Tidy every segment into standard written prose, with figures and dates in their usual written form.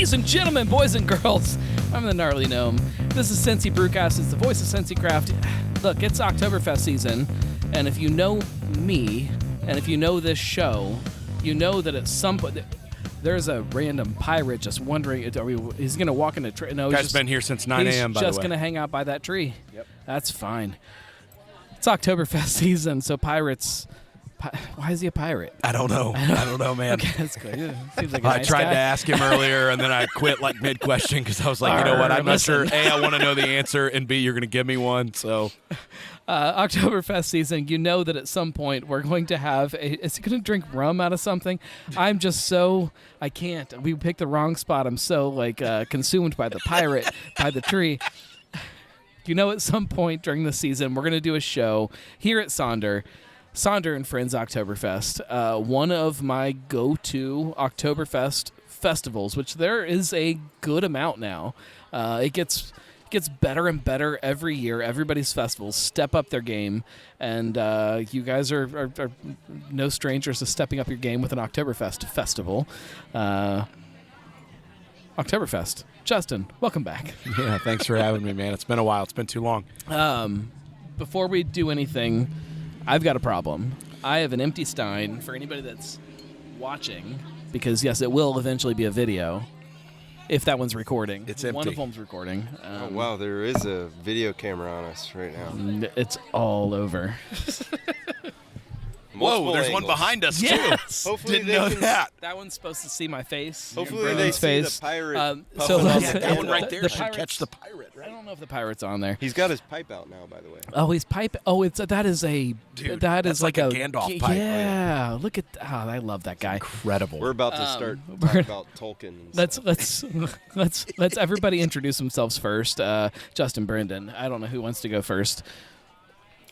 Ladies and gentlemen, boys and girls, I'm the Gnarly Gnome. This is Cincy Brewcast. It's the voice of Cincy Craft. Look, it's Oktoberfest season, and if you know me, and if you know this show, you know that at some point there's a random pirate just wondering, he's going to walk in a tree. No, Guy's been here since 9 a.m., by the way. He's just going to hang out by that tree. Yep. That's fine. It's Oktoberfest season, so pirates... Why is he a pirate? I don't know. I don't know, man. Okay, that's good. Yeah, seems like a I nice tried guy. to ask him earlier, and then I quit like mid-question because I was like, you know what? I'm not sure. A, I want to know the answer, and B, you're going to give me one. So, Oktoberfest season, you know that at some point we're going to have is he going to drink rum out of something? I'm just so, I can't. We picked the wrong spot. I'm so consumed by the pirate, by the tree. You know, at some point during the season, we're going to do a show here at Sonder and Friends Oktoberfest, one of my go-to Oktoberfest festivals, which there is a good amount now. It gets better and better every year. Everybody's festivals step up their game, and you guys are no strangers to stepping up your game with an Oktoberfest festival. Oktoberfest. Justin, welcome back. yeah, thanks for having me, man. It's been a while. It's been too long. Before we do anything, I've got a problem. I have an empty stein for anybody that's watching, because, yes, it will eventually be a video if that one's recording. It's empty. One of them's recording. Oh, wow, there is a video camera on us right now. It's all over. Whoa, there's one behind us, Yes! too. Hopefully Didn't they know can- that. That one's supposed to see my face. Hopefully they Brendan's see face. the pirate So puffing let's- on the That one candle. right there The should pirates- catch the pirate, I right? don't know if the pirate's on there. He's got his pipe out now, by the way. Oh, his pipe. Oh, that is a. Dude, that that's is like a Gandalf pipe. Yeah, look at. Oh, I love that guy. Incredible. We're about to start we're talking about Tolkien. And stuff. Let's everybody introduce themselves first. Justin Brenden. I don't know who wants to go first.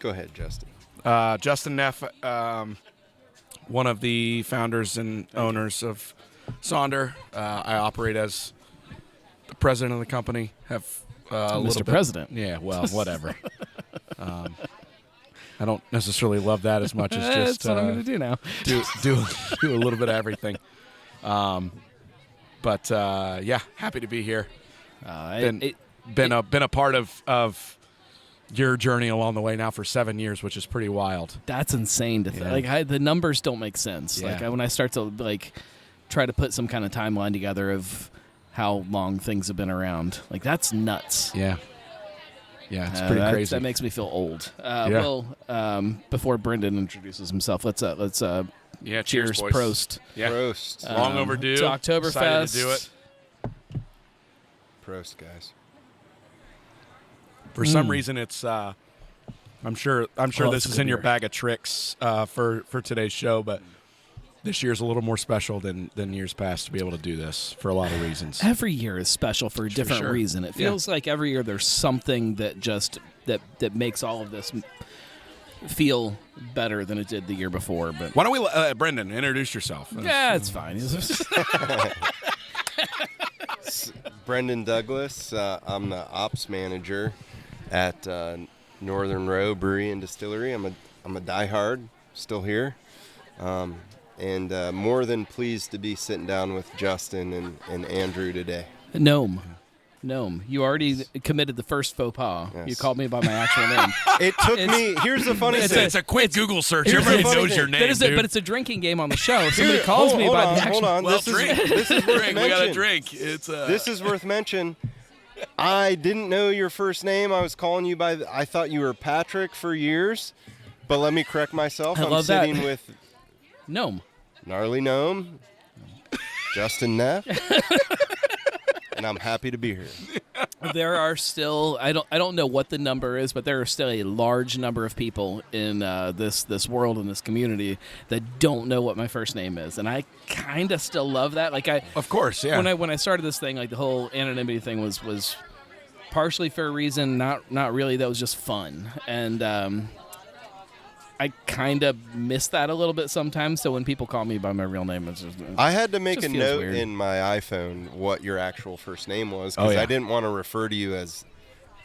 Go ahead, Justin. Justin Neff, one of the founders and owners of Sonder. I operate as the president of the company. Have a little Mr. bit- President. Yeah, well, whatever. I don't necessarily love that as much as just That's what I'm going to do now. do a little bit of everything. But yeah, happy to be here. Been a part of your journey along the way now for 7 years, which is pretty wild. That's insane to think. Yeah. Like the numbers don't make sense. Yeah. Like when I start to try to put some kind of timeline together of how long things have been around, like that's nuts. Yeah, it's pretty crazy. That makes me feel old. Yeah. Well, before Brendan introduces himself, let's yeah, cheers, boys. prost. Yeah, Prost. long overdue. To Oktoberfest. Excited to do it. Prost, guys. For some reason, it's. I'm sure Oh, this it's a is good in your beer. bag of tricks for today's show, but this year's a little more special than years past to be able to do this for a lot of reasons. Every year is special for a different sure. reason. It Yeah. feels like every year there's something that just that makes all of this feel better than it did the year before. But Why don't we, Brendan, introduce yourself? yeah, it's fine. Brenden Douglass. I'm the ops manager at Northern Row Brewery and Distillery. I'm a diehard, still here, and more than pleased to be sitting down with Justin and Andrew today. Gnome, you already committed the first faux pas. Yes. You called me by my actual name. It took me. Here's the funny thing. It's a quick Google search. here's the Everybody funny knows your thing. name, dude. But it's a drinking game on the show. If somebody calls me hold by on, the actual hold on. Well, This drink. is worth drink. We got a mention. drink. It's This is worth mention. I didn't know your first name. I was calling you by. I thought you were Patrick for years, but let me correct myself. I I'm love that. sitting with Gnome. Gnarly Gnome, Justin Neff, and I'm happy to be here. There are still I don't know what the number is, but there are still a large number of people in this world and this community that don't know what my first name is, and I kind of still love that. Like of course, yeah. when I started this thing, like the whole anonymity thing was partially for a reason, not really. That was just fun, and I kind of miss that a little bit sometimes. So when people call me by my real name, it's just, I had to make just a feels note weird. in my iPhone what your actual first name was Oh, because yeah. I didn't want to refer to you as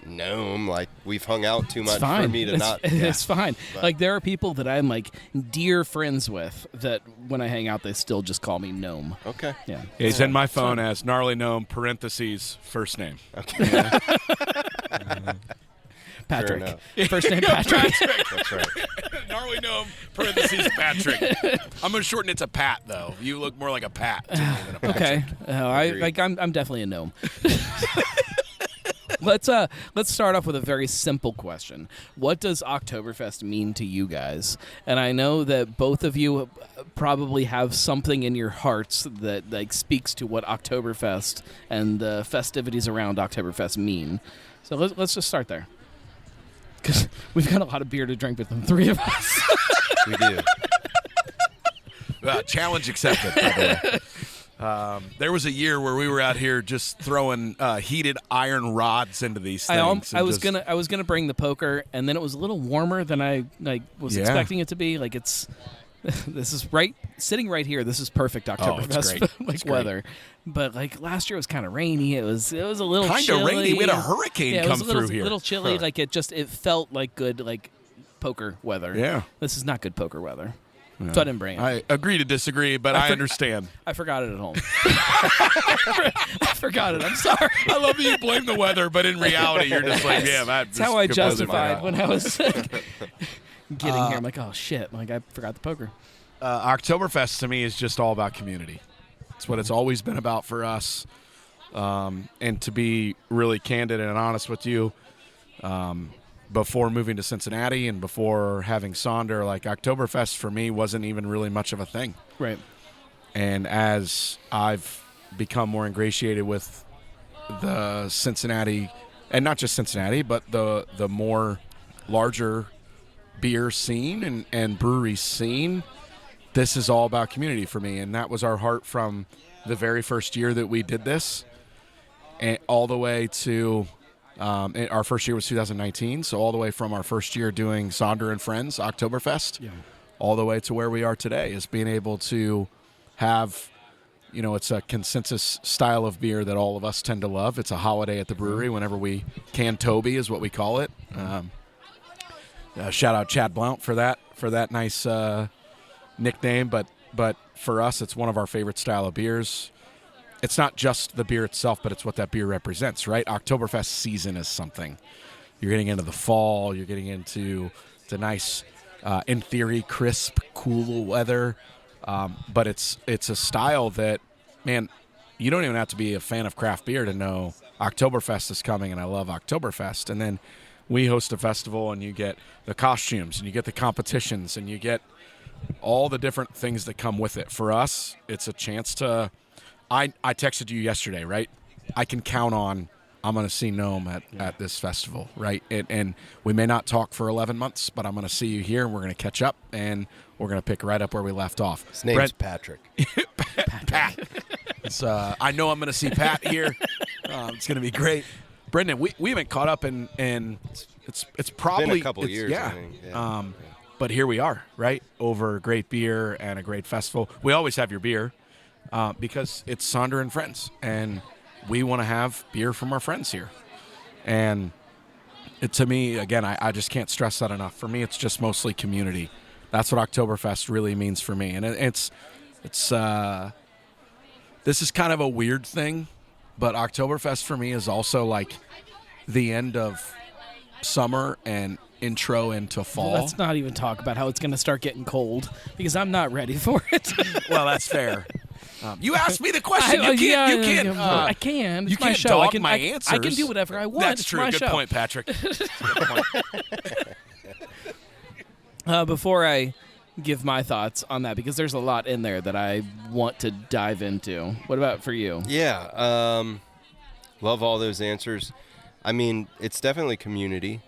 Gnome like we've hung out too much It's fine. for me to not. It's fine. But- Like there are people that I'm like dear friends with that when I hang out they still just call me Gnome. Okay. Yeah. He's in my phone as gnarly gnome parentheses first name. Okay. Patrick. enough. First name Patrick. That's right. Gnarly gnome parentheses Patrick. I'm gonna shorten it to Pat though. You look more like a Pat to me than a Patrick. Okay. Agreed. I'm definitely a gnome. Let's start off with a very simple question. What does Oktoberfest mean to you guys? And I know that both of you probably have something in your hearts that like speaks to what Oktoberfest and the festivities around Oktoberfest mean. So let's just start there. Because we've got a lot of beer to drink between the three of us. We do. Challenge accepted, by the way. There was a year where we were out here just throwing heated iron rods into these things. I was gonna bring the poker, and then it was a little warmer than I was Yeah. expecting it to be. Like it's this is sitting right here. This is perfect Oktoberfest great. like It's great. weather. But like last year it was kind of rainy. It was a little Kind of chilly. rainy. We had a hurricane Yeah, it come was a little, through here. little chilly. Huh. Like it felt like good like poker weather. Yeah. This is not good poker weather. So I didn't bring it. I agree to disagree, but I understand. I forgot it at home. I forgot it. I'm sorry. I love that you blame the weather, but in reality, you're just like, yeah, That's how I completely justified my when I was getting here. I'm like, oh shit! Like I forgot the poker. Oktoberfest to me is just all about community. It's what it's always been about for us. And to be really candid and honest with you, before moving to Cincinnati and before having Sonder, like Oktoberfest for me wasn't even really much of a thing. Right. And as I've become more ingratiated with the Cincinnati, and not just Cincinnati, but the more larger beer scene and brewery scene, this is all about community for me. And that was our heart from the very first year that we did this, and all the way to and our first year was 2019. So all the way from our first year doing Sonder and Friends Oktoberfest, all the way to where we are today, is being able to have, it's a consensus style of beer that all of us tend to love. It's a holiday at the brewery whenever we can Toby is what we call it. Shout out Chad Blount for that nice nickname, but for us, it's one of our favorite style of beers. It's not just the beer itself, but it's what that beer represents, right? Oktoberfest season is something. You're getting into the fall. You're getting into the nice, in theory, crisp, cool weather. But it's a style that, man, you don't even have to be a fan of craft beer to know Oktoberfest is coming, and I love Oktoberfest. And then we host a festival, and you get the costumes, and you get the competitions, and you get all the different things that come with it. For us, it's a chance to I texted you yesterday, right? I can count on I'm going to see Gnome at this festival, right? And we may not talk for 11 months, but I'm going to see you here, and we're going to catch up, and we're going to pick right up where we left off. His name's Patrick. Pat. I know I'm going to see Pat here. It's going to be great. Brendan, we haven't caught up in it's probably been a couple years. Yeah. I think. Yeah. But here we are, right? Over great beer and a great festival. We always have your beer because it's Sonder and Friends, and we want to have beer from our friends here. And to me, again, I just can't stress that enough. For me, it's just mostly community. That's what Oktoberfest really means for me. And it's this is kind of a weird thing, but Oktoberfest for me is also like the end of summer and intro into fall. Let's not even talk about how it's going to start getting cold because I'm not ready for it. Well, that's fair. You asked me the question. I can. It's You my can't show. dog I my can answers. do whatever I want. That's It's true. my Good show. point, Patrick. Good point. Before I give my thoughts on that, because there's a lot in there that I want to dive into. What about for you? Yeah. Love all those answers. I mean, it's definitely community.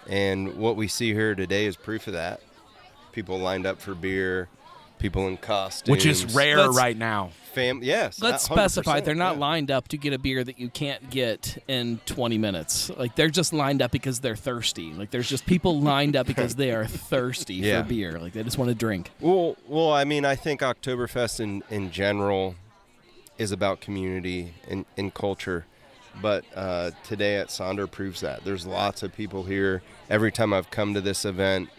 And what we see here today is proof of that. People lined up for beer, people in costumes. Which is rare right now. Yes. Let's 100%, specify they're not yeah. lined up to get a beer that you can't get in 20 minutes. Like they're just lined up because they're thirsty. Like there's just people lined up because they are thirsty Yeah. for beer. Like they just want to drink. Well, I mean, I think Oktoberfest in general is about community and culture. but today at Sonder proves that. There's lots of people here. Every time I've come to this event,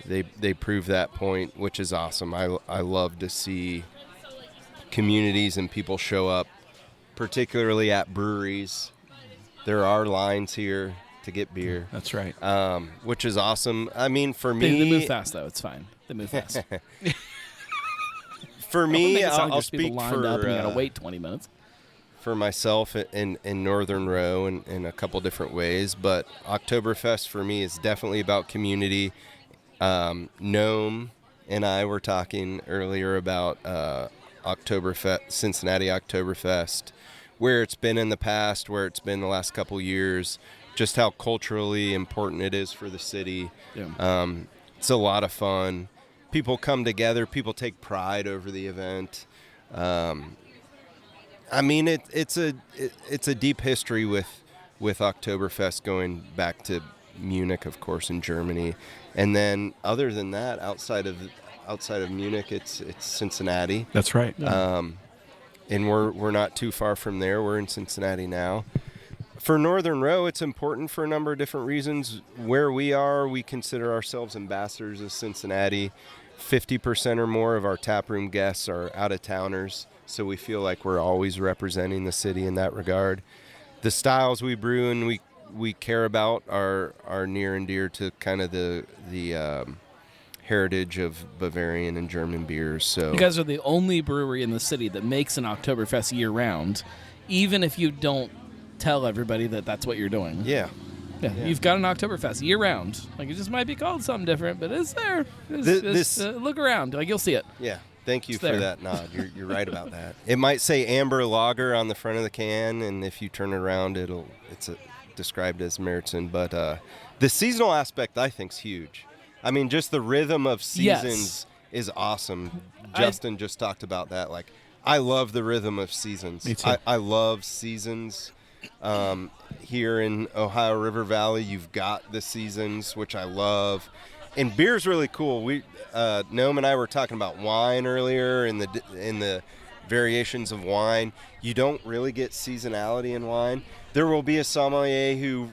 they prove that point, which is awesome. I love to see communities and people show up, particularly at breweries. There are lines here to get beer. That's right. Which is awesome. I mean, for me... They move fast, though. It's fine. They move fast. For me, I'll I'll speak speak lined up and you gotta for... wait 20 minutes. For myself in Northern Row in a couple different ways, but Oktoberfest for me is definitely about community. Noam and I were talking earlier about Oktoberfest, Cincinnati Oktoberfest, where it's been in the past, where it's been the last couple years, just how culturally important it is for the city. Yeah. It's a lot of fun. People come together. People take pride over the event. I mean, it's a deep history with Oktoberfest going back to Munich, of course, in Germany, and then other than that, outside of Munich, it's Cincinnati. That's right. And we're not too far from there. We're in Cincinnati now. For Northern Row, it's important for a number of different reasons. Where we are, we consider ourselves ambassadors of Cincinnati. 50% or more of our taproom guests are out-of-towners, so we feel like we're always representing the city in that regard. The styles we brew and we care about are near and dear to kind of the heritage of Bavarian and German beers. So You guys are the only brewery in the city that makes an Oktoberfest year-round, even if you don't tell everybody that that's what you're doing. Yeah. You've got an Oktoberfest year-round. Like, it just might be called something different, but it's there. Look around. Like, you'll see it. Yeah. Thank you It's for there. that nod. You're right about that. It might say amber lager on the front of the can, and if you turn it around, it's described as Meritzen. But the seasonal aspect, I think, is huge. I mean, just the rhythm of seasons is awesome. Justin just talked about that. Like, I love the rhythm of seasons. Me too. I love seasons. Here in Ohio River Valley, you've got the seasons, which I love. And beer's really cool. Noam and I were talking about wine earlier in the variations of wine. You don't really get seasonality in wine. There will be a sommelier who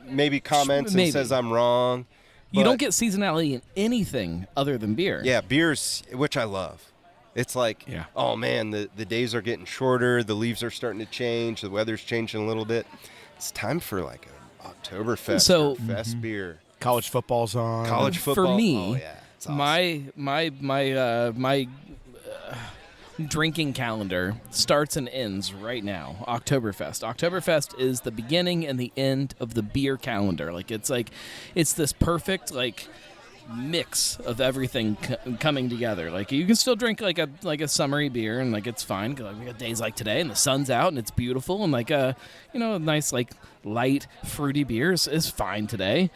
maybe comments and says I'm wrong. You don't get seasonality in anything other than beer. Yeah, beers, which I love. It's like, oh man, the days are getting shorter, the leaves are starting to change, the weather's changing a little bit. It's time for like an Oktoberfest or fest beer. College football's on. College football. For me, oh, yeah, it's awesome. my drinking calendar starts and ends right now. Oktoberfest. Oktoberfest is the beginning and the end of the beer calendar. It's this perfect mix of everything coming together. Like, you can still drink like a summery beer and like it's fine. Like, we got days like today and the sun's out and it's beautiful, and like a nice like light fruity beer is fine today.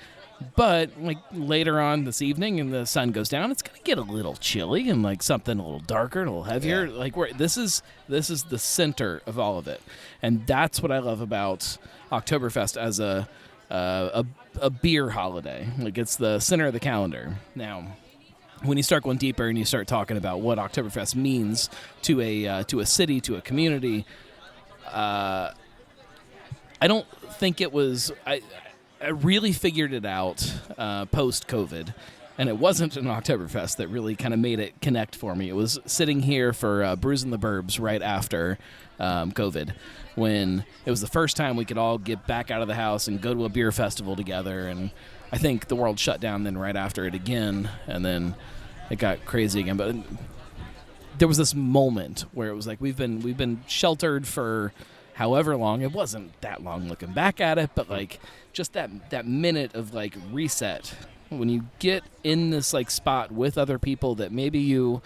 But like later on this evening and the sun goes down, it's gonna get a little chilly and like something a little darker and a little heavier. Yeah. Like this is the center of all of it, and that's what I love about Oktoberfest as a beer holiday. Like, it's the center of the calendar. Now, when you start going deeper and you start talking about what Oktoberfest means to a city, to a community, I don't think it was. I really figured it out post-COVID, and it wasn't an Oktoberfest that really kind of made it connect for me. It was sitting here for Brews in the Burbs right after COVID, when it was the first time we could all get back out of the house and go to a beer festival together. And I think the world shut down then right after it again, and then it got crazy again. But there was this moment where it was like we've been sheltered for however long. It wasn't that long looking back at it, but like just that minute of like reset when you get in this like spot with other people that maybe you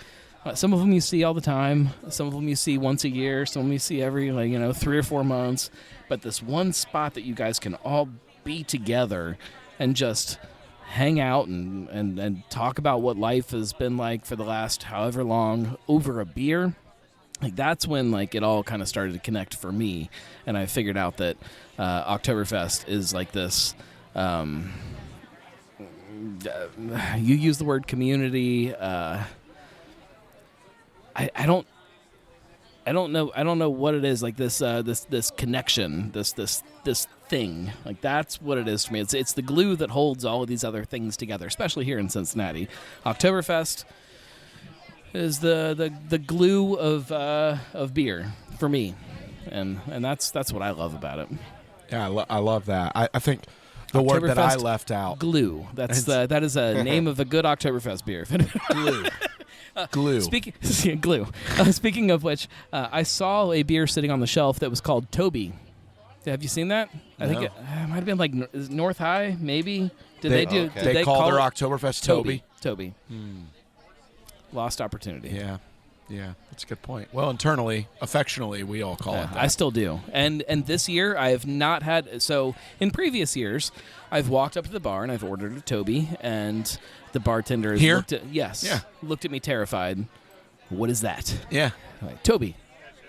some of them you see all the time, some of them you see once a year, some of them you see every 3 or 4 months, but this one spot that you guys can all be together and just hang out and talk about what life has been like for the last however long over a beer. Like, that's when like it all kind of started to connect for me, and I figured out that Oktoberfest is like this. You use the word community. I I don't know what it is, like this connection, this thing. Like that's what it is for me. It's the glue that holds all of these other things together, especially here in Cincinnati. Oktoberfest is the glue of beer for me. And that's what I love about it. Yeah, I love that. I think the word that I left out, glue. That is a name of a good Oktoberfest beer. glue. Glue. Glue. Speaking of which, I saw a beer sitting on the shelf that was called Toby. Have you seen that? I think it might have been like North High, maybe. Did they call their Oktoberfest Toby? Toby. Lost opportunity. Yeah, that's a good point. Well, internally, affectionately, we all call it that. I still do. And this year, I have not had... So, in previous years, I've walked up to the bar and I've ordered a Toby, and the bartender has looked at me terrified. What is that? Yeah. I'm like, Toby.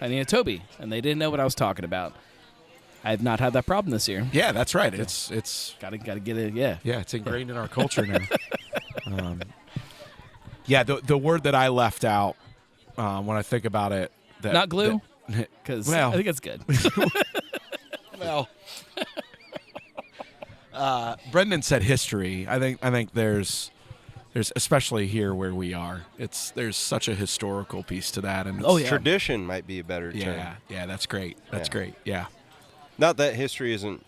I need a Toby. And they didn't know what I was talking about. I have not had that problem this year. Yeah, that's right. It's gotta get it. Yeah. Yeah, it's ingrained in our culture now. The word that I left out when I think about it, not glue, because I think it's good. Well, Brendan said history. I think there's especially here where we are. There's such a historical piece to that, and tradition might be a better term. Yeah, that's great. That's great. Yeah. Not that history isn't,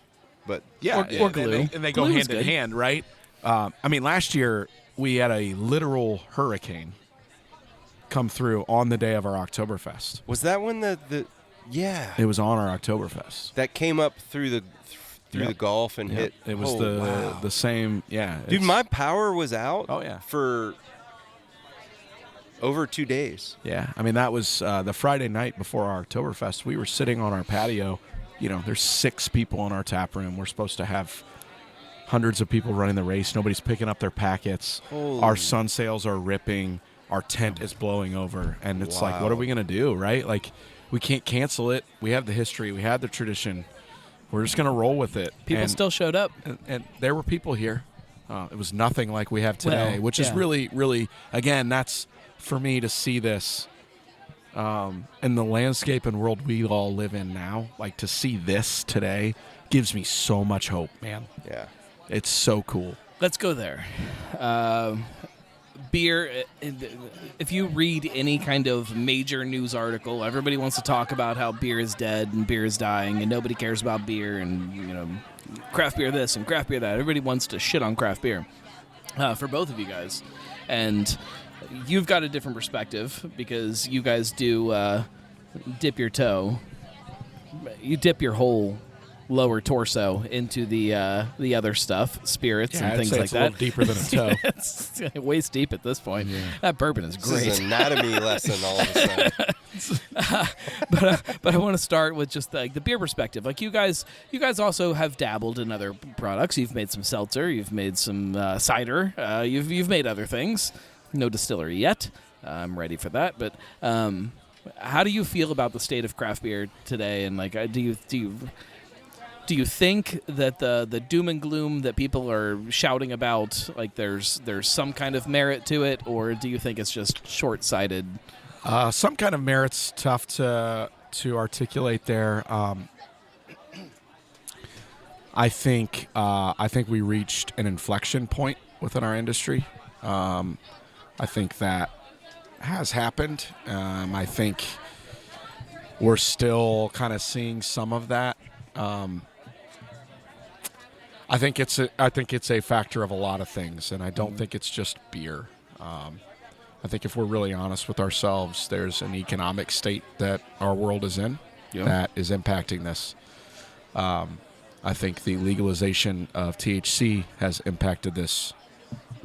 but or glue, and they go hand in hand, right? Last year we had a literal hurricane come through on the day of our Oktoberfest. Was that when the it was on our Oktoberfest that came up through the Gulf and hit? It was the same. Yeah, dude, my power was out. Oh yeah, for over 2 days. Yeah, I mean that was the Friday night before our Oktoberfest. We were sitting on our patio. There's 6 people in our tap room. We're supposed to have hundreds of people running the race. Nobody's picking up their packets. Our sun sails are ripping. Our tent is blowing over. And it's like, what are we going to do, right? Like, we can't cancel it. We have the history. We have the tradition. We're just going to roll with it. People still showed up. And there were people here. It was nothing like we have today, which is really, really, again, that's for me to see this in the landscape and world we all live in now. Like, to see this today gives me so much hope, man. Yeah. It's so cool. Let's go there. Beer, if you read any kind of major news article, everybody wants to talk about how beer is dead and beer is dying and nobody cares about beer and, craft beer this and craft beer that. Everybody wants to shit on craft beer for both of you guys. And you've got a different perspective because you guys do dip your toe. You dip your whole lower torso into the other stuff, spirits and things like it's that. A little deeper than a toe. It's waist deep at this point. Yeah. That bourbon is great. This is an anatomy lesson all of a sudden. But I want to start with just the beer perspective. Like you guys also have dabbled in other products. You've made some seltzer. You've made some cider. You've made other things. No distillery yet. I'm ready for that. But how do you feel about the state of craft beer today? And like, do you think that the doom and gloom that people are shouting about, like there's some kind of merit to it, or do you think it's just short-sighted? Some kind of merit's tough to articulate there. I think we reached an inflection point within our industry. I think that has happened. I think we're still kind of seeing some of that. I think it's a factor of a lot of things, and I don't think it's just beer. I think if we're really honest with ourselves, there's an economic state that our world is in that is impacting this. I think the legalization of THC has impacted this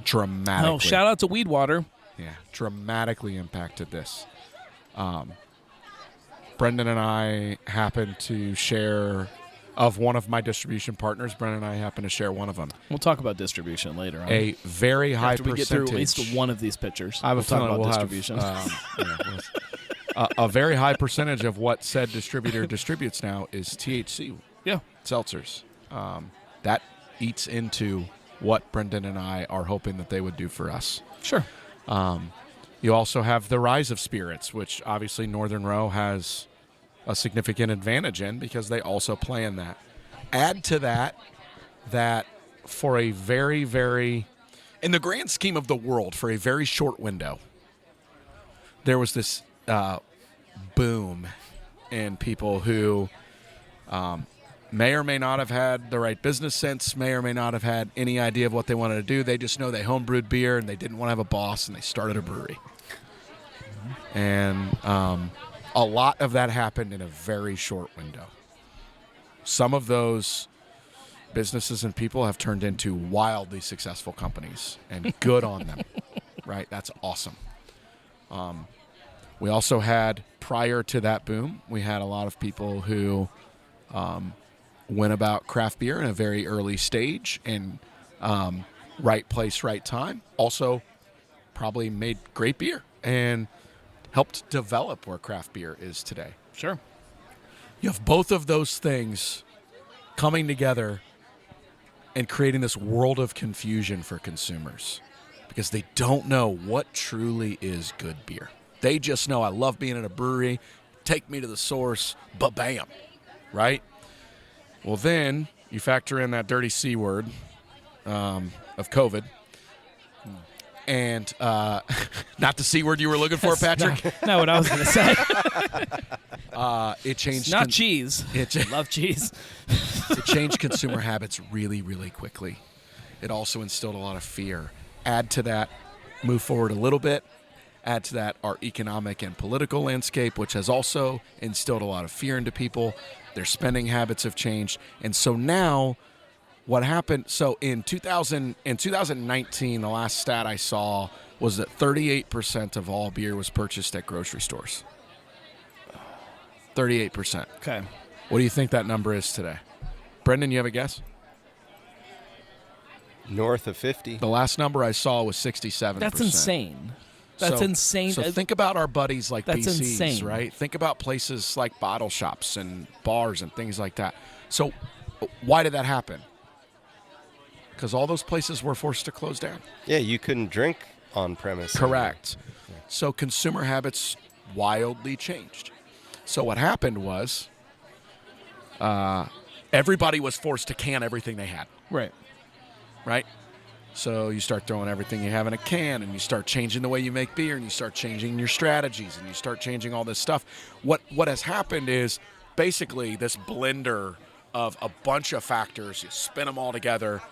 dramatically. Oh, shout out to Weed Water. Yeah, dramatically impacted this. Brendan and I happen to share... Of one of my distribution partners, Brendan and I happen to share one of them. We'll talk about distribution later on. A very high percentage. After we get through at least one of these pictures, we'll talk about distribution. A very high percentage of what said distributor distributes now is THC seltzers. That eats into what Brendan and I are hoping that they would do for us. Sure. You also have the rise of spirits, which obviously Northern Row has a significant advantage in because they also play in that. Add to that for a very, very, in the grand scheme of the world, for a very short window, there was this boom in people who may or may not have had the right business sense, may or may not have had any idea of what they wanted to do. They just know they homebrewed beer and they didn't want to have a boss, and they started a brewery. And a lot of that happened in a very short window. Some of those businesses and people have turned into wildly successful companies, and good on them, right? That's awesome. We also had, prior to that boom, we had a lot of people who went about craft beer in a very early stage and right place, right time. Also probably made great beer and helped develop where craft beer is today. Sure. You have both of those things coming together and creating this world of confusion for consumers because they don't know what truly is good beer. They just know, I love being at a brewery, take me to the source, ba-bam, right? Well, then you factor in that dirty C word of COVID. And not the C word you were looking for, Patrick. Not what I was going to say. It changed. It's not cheese. Love cheese. It changed consumer habits really, really quickly. It also instilled a lot of fear. Add to that, move forward a little bit. Add to that our economic and political landscape, which has also instilled a lot of fear into people. Their spending habits have changed. And so now what happened, so in 2019, the last stat I saw was that 38% of all beer was purchased at grocery stores. 38%. Okay. What do you think that number is today? Brendan, you have a guess? North of 50. The last number I saw was 67%. That's insane. That's insane. So think about our buddies like That's BC's, insane. right? Think about places like bottle shops and bars and things like that. So why did that happen? Because all those places were forced to close down. Yeah, you couldn't drink on premise. Correct. So consumer habits wildly changed. So what happened was everybody was forced to can everything they had. Right. Right? So you start throwing everything you have in a can, and you start changing the way you make beer, and you start changing your strategies, and you start changing all this stuff. What has happened is basically this blender of a bunch of factors. You spin them all together.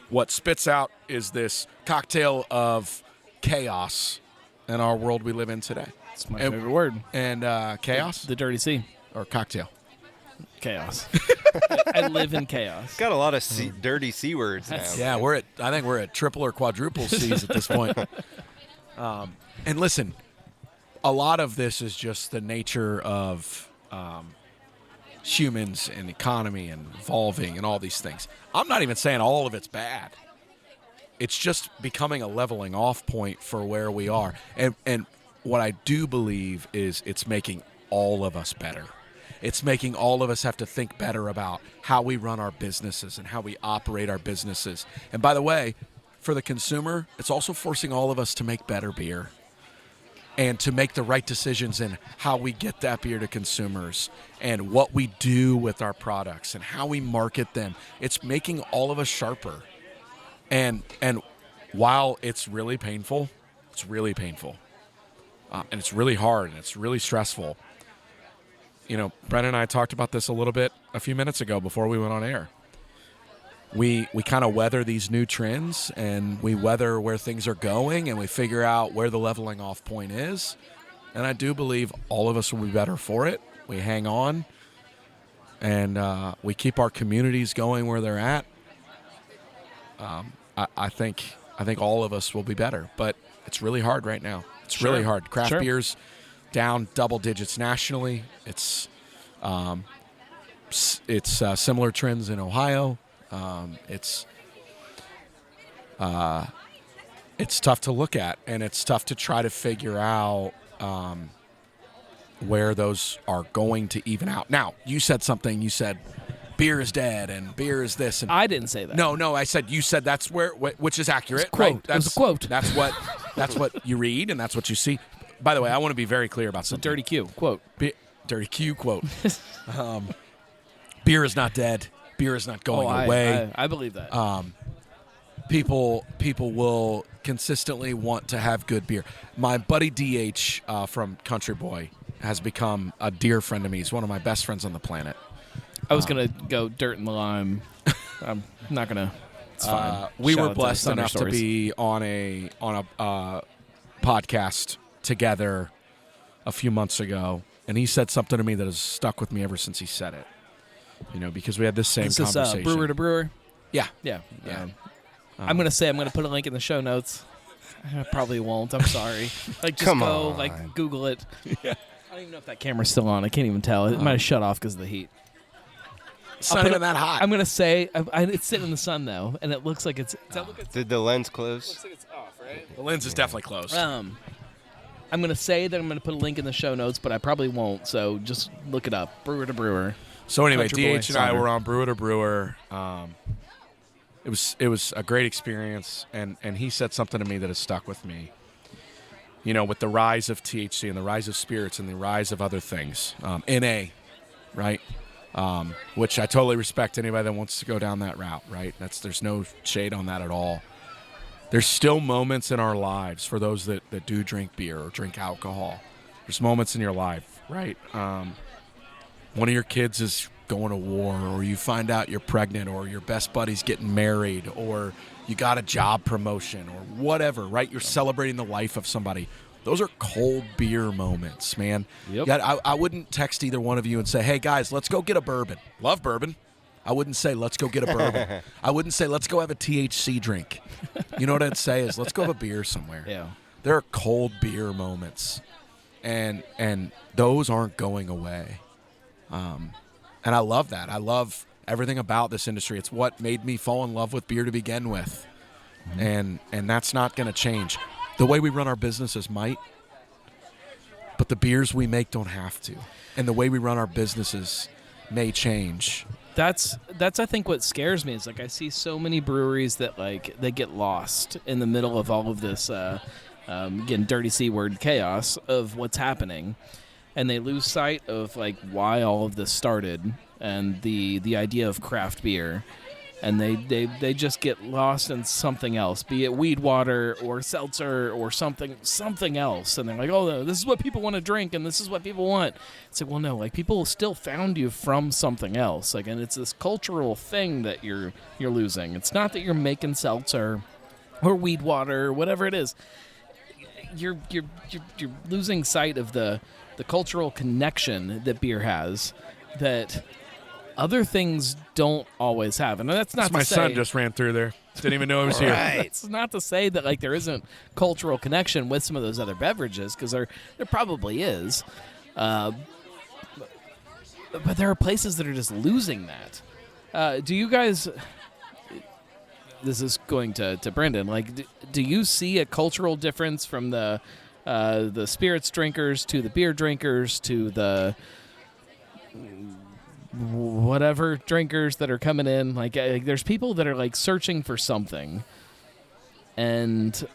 What spits out is this cocktail of chaos in our world we live in today. It's my favorite word. And chaos? The dirty C. Or cocktail? Chaos. I live in chaos. Got a lot of dirty C words now. Yeah, I think we're at triple or quadruple C's at this point. And listen, a lot of this is just the nature of humans and economy and evolving and all these things. I'm not even saying all of it's bad. It's just becoming a leveling off point for where we are. And what I do believe is it's making all of us better. It's making all of us have to think better about how we run our businesses and how we operate our businesses. And by the way, for the consumer, it's also forcing all of us to make better beer and to make the right decisions in how we get that beer to consumers and what we do with our products and how we market them. It's making all of us sharper. And while it's really painful, and it's really hard and it's really stressful. You know, Brendan and I talked about this a little bit a few minutes ago before we went on air. We kind of weather these new trends, and we weather where things are going, and we figure out where the leveling off point is. And I do believe all of us will be better for it. We hang on, and we keep our communities going where they're at. I think all of us will be better, but it's really hard right now. It's really hard. Craft beer's down double digits nationally. It's similar trends in Ohio. It's tough to look at, and it's tough to try to figure out where those are going to even out. Now, you said something. You said beer is dead and beer is this. And I didn't say that. No. I said you said that's which is accurate. It's a quote. Right? It was a quote. That's what That's what you read, and that's what you see. By the way, I want to be very clear about something. Dirty Q quote. Dirty Q quote. Beer is not dead. Beer is not going away. I believe that. People will consistently want to have good beer. My buddy DH from Country Boy has become a dear friend to me. He's one of my best friends on the planet. I was gonna go dirt in the lime. I'm not gonna. It's fine. We Shout were out to blessed Sonder enough to Stories. be on a podcast together a few months ago, and he said something to me that has stuck with me ever since he said it. Because we had this same Is this conversation. brewer to brewer? Yeah. Yeah. Yeah. I'm gonna put a link in the show notes. I probably won't. I'm sorry. Just Come go on. Google it. Yeah. I don't even know if that camera's still on. I can't even tell. It might have shut off because of the heat. It's not even that hot. I'm gonna say it's sitting in the sun though, and it looks like it's. Did the lens close? Looks like it's off, right? The lens is definitely closed. I'm gonna say that I'm gonna put a link in the show notes, but I probably won't. So just look it up. Brewer to brewer. So anyway, Country Boy, DH and I Sonder. were on Brewer to Brewer. It was a great experience, and he said something to me that has stuck with me. With the rise of THC and the rise of spirits and the rise of other things, NA, right? Which I totally respect anybody that wants to go down that route, right? There's no shade on that at all. There's still moments in our lives for those that do drink beer or drink alcohol. There's moments in your life, right? One of your kids is going to war, or you find out you're pregnant, or your best buddy's getting married, or you got a job promotion, or whatever, right? You're celebrating the life of somebody. Those are cold beer moments, man. Yep. I wouldn't text either one of you and say, hey, guys, let's go get a bourbon. Love bourbon. I wouldn't say, let's go get a bourbon. I wouldn't say, let's go have a THC drink. You know what I'd say is, let's go have a beer somewhere. Yeah. There are cold beer moments, and those aren't going away. And I love that. I love everything about this industry. It's what made me fall in love with beer to begin with. And that's not going to change. The way we run our businesses might, but the beers we make don't have to. And the way we run our businesses may change. That's I think what scares me is I see so many breweries that they get lost in the middle of all of this again, dirty C word chaos of what's happening. And they lose sight of why all of this started and the idea of craft beer, and they just get lost in something else, be it weed water or seltzer or something else, and they're like, oh no, this is what people want to drink and this is what people want. It's well, no, people still found you from something else, and it's this cultural thing that you're losing. It's not that you're making seltzer or weed water or whatever it is. You're losing sight of the cultural connection that beer has that other things don't always have. And that's not My to say... son just ran through there. Didn't even know he was here. It's not to say that there isn't cultural connection with some of those other beverages, because there probably is. But there are places that are just losing that. Do you guys... This is going to Brenden. Do you see a cultural difference from the spirits drinkers to the beer drinkers to the whatever drinkers that are coming in? There's people that are searching for something, and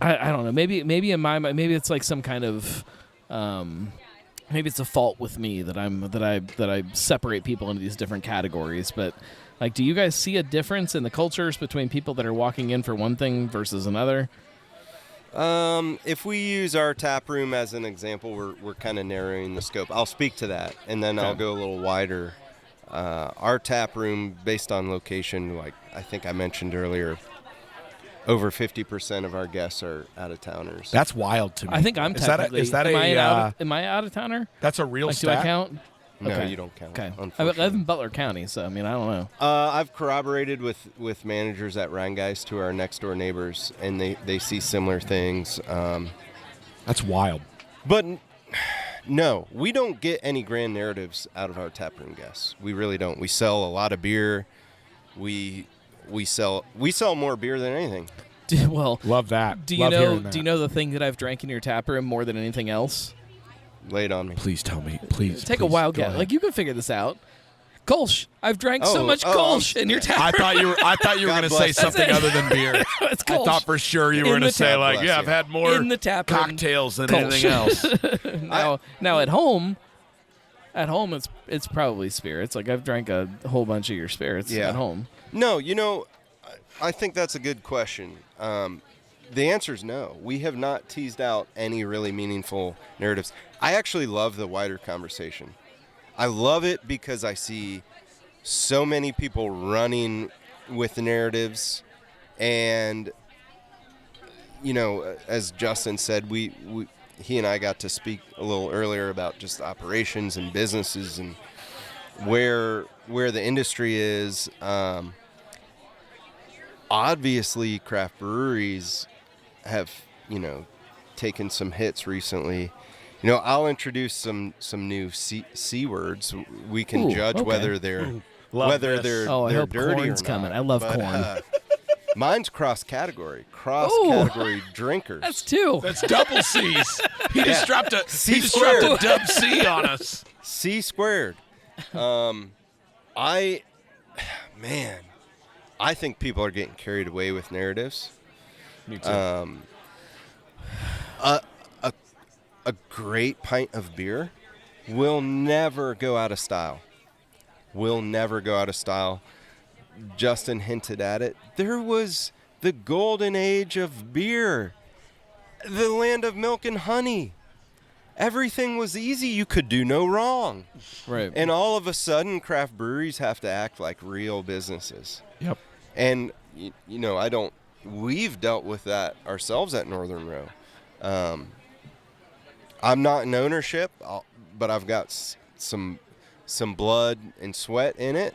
I don't know. Maybe in my mind, maybe it's some kind of maybe it's a fault with me that I separate people into these different categories, but. Do you guys see a difference in the cultures between people that are walking in for one thing versus another? If we use our tap room as an example, we're kind of narrowing the scope. I'll speak to that, and then I'll go a little wider. Our tap room, based on location, I think I mentioned earlier, over 50% of our guests are out-of-towners. That's wild to me. I think I'm technically... Am I out-of-towner? That's a real stat? Do I count? No, okay. you don't count. Okay. I live in Butler County, so I don't know. I've corroborated with managers at Rheingeist, who are next door neighbors, and they see similar things. That's wild. But no, we don't get any grand narratives out of our taproom guests. We really don't. We sell a lot of beer. We sell more beer than anything. Love that. Do you know the thing that I've drank in your tap room more than anything else? Lay it on me. Please tell me. Please. Take a wild guess. You can figure this out. Kolsch. I've drank so much Kolsch in your tap. I thought you were going to say bless. something other than beer. It's I Kolsch. thought for sure you In were going the to say tap. like, Bless yeah, you. I've had more In the tap room, cocktails than Kolsch. anything else. now at home, it's probably spirits. Like I've drank a whole bunch of your spirits Yeah. at home. No, I think that's a good question. The answer is no. We have not teased out any really meaningful narratives. I actually love the wider conversation. I love it because I see so many people running with the narratives. And, as Justin said, he and I got to speak a little earlier about just operations and businesses and where the industry is. Obviously, craft breweries have, taken some hits recently. I'll introduce some new C words. We can judge okay. whether they're Love this. they're Oh, I they're hope dirty corn's or coming. not. I love But, corn. Mine's cross category drinkers. That's two. That's double C's. He just dropped a C dropped a squared. dub C on us. C squared. I think people are getting carried away with narratives. Me too. A great pint of beer will never go out of style. Justin hinted at it. There was the golden age of beer, the land of milk and honey. Everything was easy. You could do no wrong. Right. And all of a sudden, craft breweries have to act like real businesses. Yep. And, we've dealt with that ourselves at Northern Row. I'm not in ownership, but I've got some blood and sweat in it.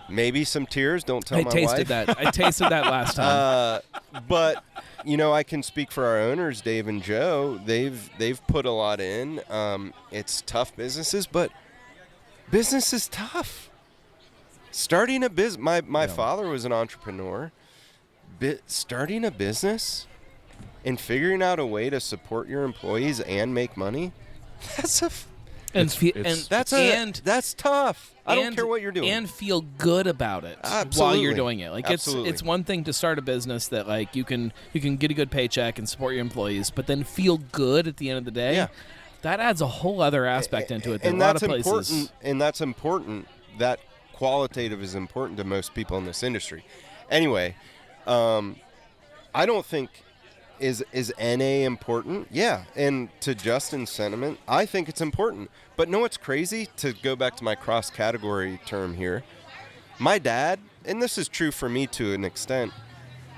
Maybe some tears. Don't tell I my tasted wife. that. I tasted that last time. But I can speak for our owners, Dave and Joe. They've put a lot in. It's tough businesses, but business is tough. Starting a business. My father was an entrepreneur. Starting a business and figuring out a way to support your employees and make money. That's tough. It's- That's tough. I don't care what you're doing. And feel good about it while Absolutely. you're doing it. Like Absolutely. it's one thing to start a business that like you can get a good paycheck and support your employees, but then feel good at the end of the day. Yeah. That adds a whole other aspect into it that and a lot that's of places. important. And that's important. That qualitative is important to most people in this industry. Anyway, I don't think is NA important? Yeah. And to Justin's sentiment, I think it's important. But know what's crazy? To go back to my cross-category term here, my dad, and this is true for me to an extent,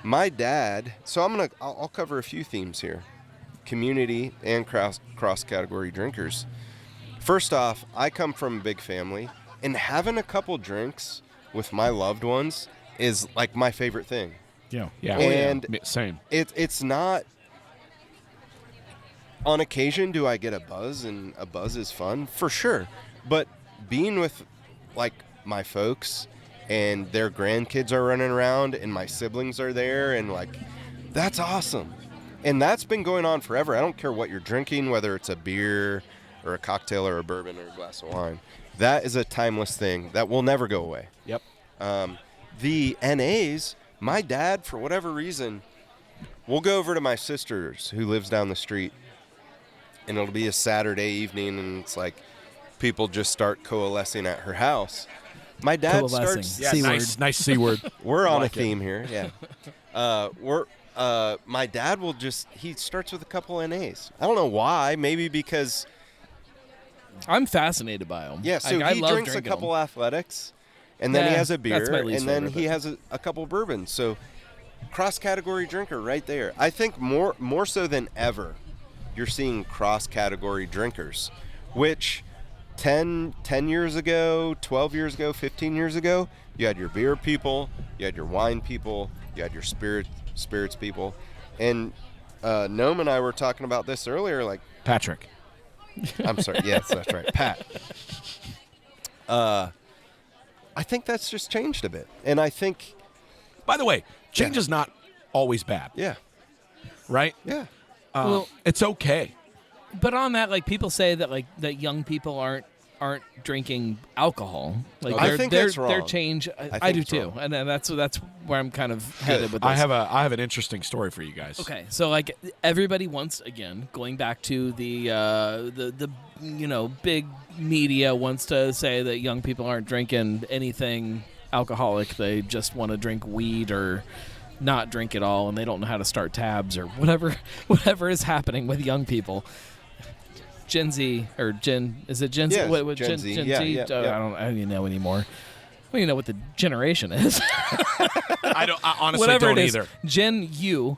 my dad, so I'll cover a few themes here. Community and cross-category drinkers. First off, I come from a big family, and having a couple drinks with my loved ones is like my favorite thing. Yeah. And Same. it's not, on occasion do I get a buzz, and a buzz is fun, for sure. But being with, like, my folks, and their grandkids are running around, and my siblings are there, and, like, that's awesome. And that's been going on forever. I don't care what you're drinking, whether it's a beer or a cocktail or a bourbon or a glass of wine. That is a timeless thing that will never go away. Yep. The NAs, my dad, for whatever reason, we'll go over to my sister's who lives down the street, and it'll be a Saturday evening, and it's like people just start coalescing at her house. My dad Coalescing. starts. Yeah, C-word. nice C word. We're on Like a theme here. Yeah. My dad will he starts with a couple NAs. I don't know why. Maybe because I'm fascinated by them. yeah. So I he love drinks a drinking couple 'em. athletics, and then he Yeah, has a that's beer, my least and then favorite, he but- has a couple bourbons. So cross-category drinker right there. I think more so than ever, you're seeing cross-category drinkers, which 10 years ago, 12 years ago, 15 years ago, you had your beer people, you had your wine people, you had your spirits people. And Noam and I were talking about this earlier, like, Patrick. I'm sorry, yes, that's right, Pat. I think that's just changed a bit. And I think, By the way, change Yeah. is not always bad, yeah, right? yeah. Well, It's okay. but on that, like people say that like that young people aren't aren't drinking alcohol. Like I think their that's wrong. their change. I think do it's too, wrong. and that's where I'm kind of headed with this. I have an interesting story for you guys. Okay, so like everybody wants, again, going back to the big media wants to say that young people aren't drinking anything alcoholic. They just want to drink weed or not drink at all, and they don't know how to start tabs or whatever is happening with young people. Gen Z or Gen is it Gen Z? Yeah, What, Gen Z. Yeah, yeah, I don't even know anymore. I don't even know what the generation is. I honestly Whatever don't it is, either. Gen U.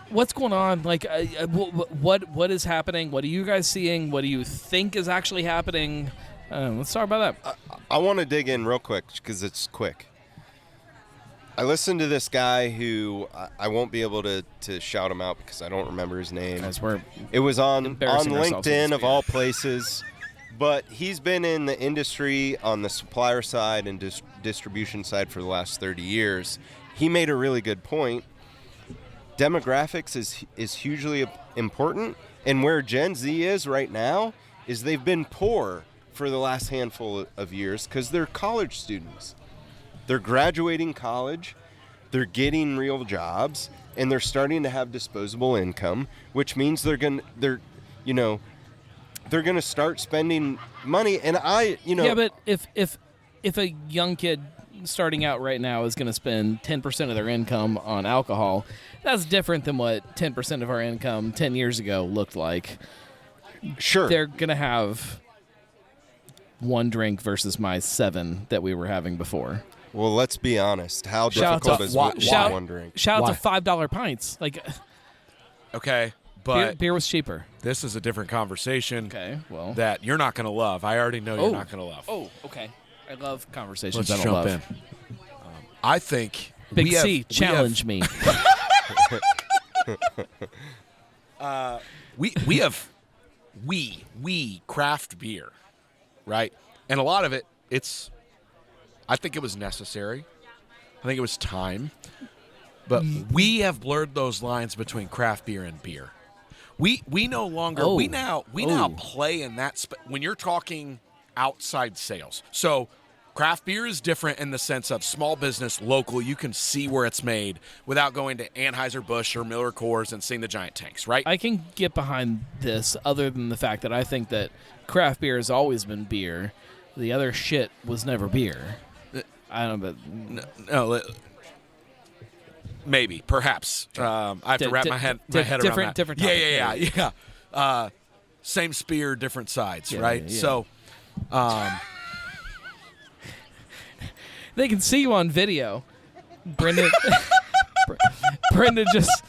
What's going on? Like, what is happening? What are you guys seeing? What do you think is actually happening? Let's talk about that. I want to dig in real quick because it's quick. I listened to this guy who I won't be able to shout him out because I don't remember his name. Guys, we're It was on embarrassing ourselves with LinkedIn this of all places, but he's been in the industry on the supplier side and distribution side for the last 30 years. He made a really good point. Demographics is hugely important, and where Gen Z is right now is they've been poor for the last handful of years because they're college students. They're graduating college, they're getting real jobs, and they're starting to have disposable income, which means they're gonna start spending money. And yeah, but if a young kid starting out right now is going to spend 10% of their income on alcohol, that's different than what 10% of our income 10 years ago looked like. sure, They're going to have one drink versus my 7 that we were having before. well, let's be honest. How Shout out difficult to- is why- one drink? Shout Why? out to $5 pints. Like Okay, but beer was cheaper. this is a different conversation Okay, well. that you're not going to love. I already know you're not going to love. Oh, okay. I love conversations Let's I don't jump love. in. I think Big we have- C, challenge me. we craft beer, right? And a lot of it, I think it was necessary. I think it was time. But we have blurred those lines between craft beer and beer. We no longer we now play in that when you're talking outside sales. So craft beer is different in the sense of small business, local. You can see where it's made without going to Anheuser-Busch or Miller Coors and seeing the giant tanks, right? I can get behind this other than the fact that I think that craft beer has always been beer. The other shit was never beer. I don't know, but No, maybe, perhaps. I have to wrap my head around that. Different Yeah, topic. yeah. Same spear, different sides, Yeah, right? yeah, yeah. So, They can see you on video. Brendan Brendan just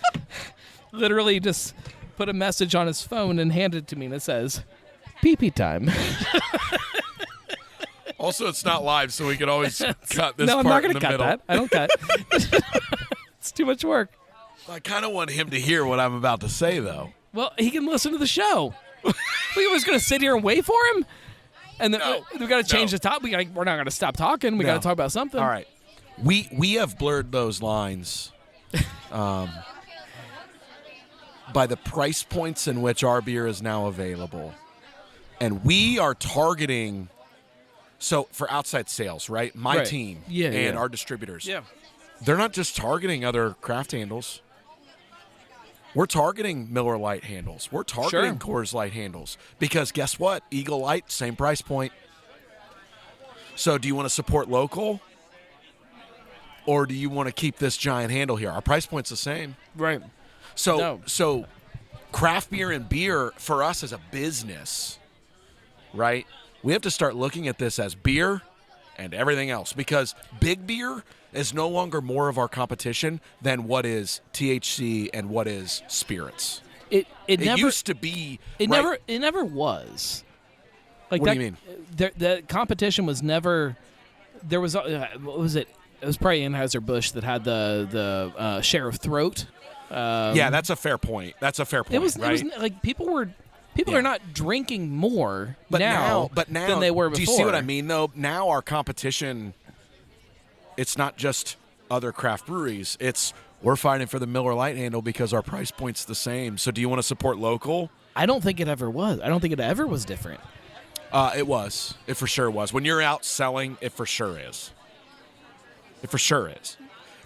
literally just put a message on his phone and handed it to me, and it says, "Pee-pee time." also, it's not live, so we could always cut this No, I'm part not in going the to cut middle. that. I don't cut. It's too much work. I kind of want him to hear what I'm about to say, though. Well, he can listen to the show. We was going to sit here and wait for him, and then No. we got to change No. the topic. We're not going to stop talking. We got No. to talk about something. All right. We have blurred those lines by the price points in which our beer is now available. And we are targeting, so for outside sales, right? My Right. team Yeah, and yeah. our distributors. Yeah. They're not just targeting other craft handles. We're targeting Miller Lite handles. We're targeting Coors Light handles. Because guess what? Eagle Light, same price point. So do you want to support local? Or do you want to keep this giant handle here? Our price point's the same. Right. So No. so craft beer and beer for us as a business, right? We have to start looking at this as beer and everything else because big beer is no longer more of our competition than what is THC and what is spirits. It It never used to be It right, never was. Like What that, do you mean? The competition was never. There was what was it? It was probably Anheuser-Busch that had the share of throat. yeah, that's a fair point. That's a fair point. It was right? it was like people Yeah. are not drinking more But now than they were do before. you see what I mean, though? Now our competition, it's not just other craft breweries. It's We're fighting for the Miller Lite handle because our price point's the same. So do you want to support local? I don't think it ever was. I don't think it ever was different. It was. It for sure was. When you're out selling, it for sure is. It for sure is.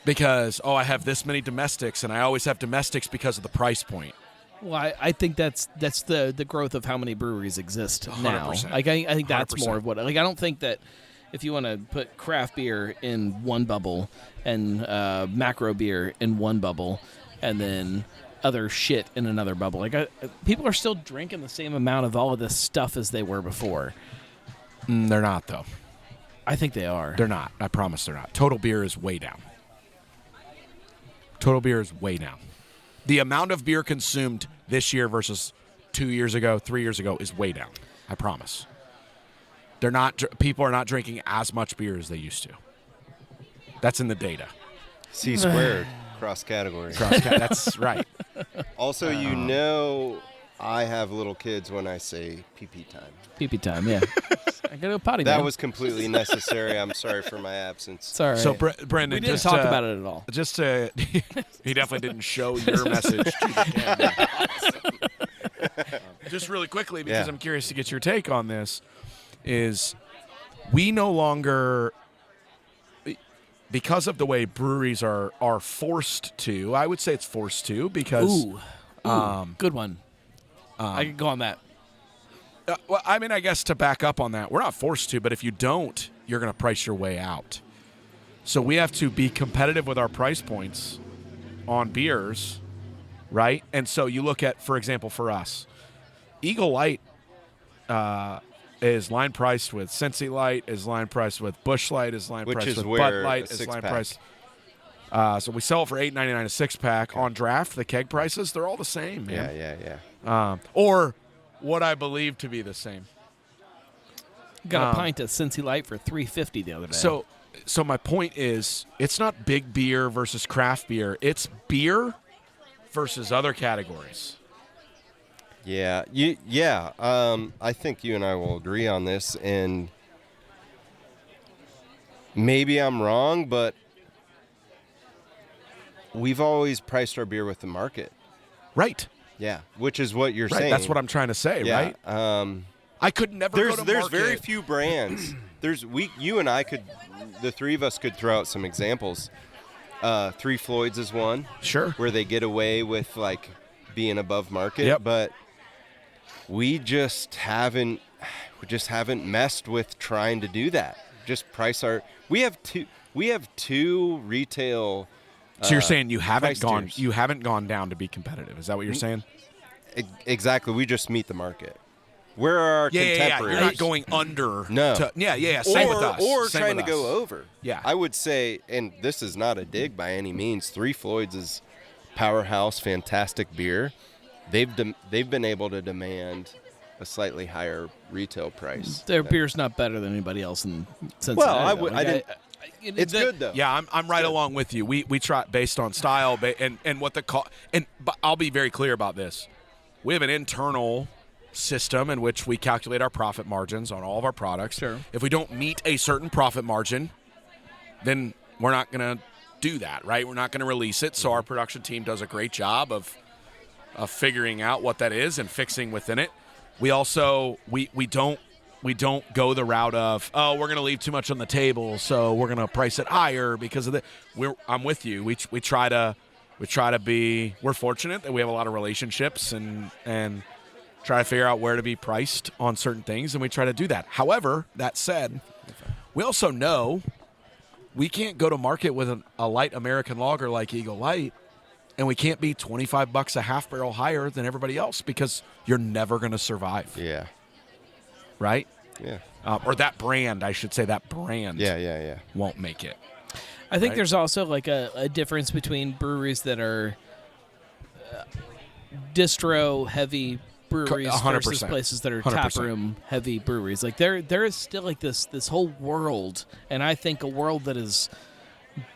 Because, I have this many domestics, and I always have domestics because of the price point. Well, I think that's the growth of how many breweries exist now. 100%. Like I think that's 100%. more of what. Like I don't think that if you want to put craft beer in one bubble and macro beer in one bubble, and then other shit in another bubble, like people are still drinking the same amount of all of this stuff as they were before. They're not, though. I think they are. They're not. I promise they're not. Total beer is way down. Total beer is way down. The amount of beer consumed this year versus 2 years ago, 3 years ago is way down. I promise. They're not. People are not drinking as much beer as they used to. That's in the data. C squared, cross category. That's right. Also, I have little kids when I say pee time. Pee time, yeah. I gotta go potty. That man. was completely necessary. I'm sorry for my absence. It's all right. So, Brendan, we didn't just talk about it at all. Just to, he definitely didn't show your message to the camera. Just really quickly, because I'm curious to get your take on this, is we no longer, because of the way breweries are forced to, I would say it's forced to, because... Ooh, good one. I could go on that. Well, I mean, I guess to back up on that, we're not forced to, but if you don't, you're going to price your way out. So we have to be competitive with our price points on beers, right? And so you look at, for example, for us, Eagle Light is line priced with Cincy Light, is line priced with Busch Light, is line priced with Bud Light, is line priced. So we sell it for $8.99 a six-pack. On draft, the keg prices, they're all the same, man. Yeah. Or what I believe to be the same. Got a pint of Cincy Light for $3.50 the other day. So my point is, it's not big beer versus craft beer. It's beer versus other categories. Yeah. I think you and I will agree on this, and maybe I'm wrong, but we've always priced our beer with the market. Right. Yeah, which is what you're saying. That's what I'm trying to say, right? I could never go to There's market. very few brands. You and I could, the three of us could throw out some examples. Three Floyds is one. Sure. Where they get away with like being above market. Yep. But we just haven't messed with trying to do that. Just price our. We have two retail. So you're saying you haven't tiers. gone down to be competitive? Is that what you're saying? Exactly. We just meet the market. Where are our contemporaries? You're not going under. No. Same with us. Or Same trying with to us. go over. Yeah. I would say, and this is not a dig by any means, Three Floyds is powerhouse, fantastic beer. They've been able to demand a slightly higher retail price. Their beer's not better than anybody else in Cincinnati. Well, I didn't. It's good though. Yeah, I'm right along with you. We try based on style and what the cost. But I'll be very clear about this. We have an internal system in which we calculate our profit margins on all of our products. Sure. If we don't meet a certain profit margin, then we're not going to do that, right? We're not going to release it. So our production team does a great job of figuring out what that is and fixing within it. We also we don't go the route of, we're going to leave too much on the table, so we're going to price it higher because of the. I'm with you. We try to be. We're fortunate that we have a lot of relationships and try to figure out where to be priced on certain things, and we try to do that. However, that said, we also know we can't go to market with a light American lager like Eagle Light, and we can't be $25 a half barrel higher than everybody else because you're never going to survive. Yeah. Right? Yeah. Or that brand, I should say, that brand won't make it. I think there's also like a difference between breweries that are distro-heavy breweries 100%. versus places that are 100%. taproom-heavy breweries. Like there is still like this whole world, and I think a world that is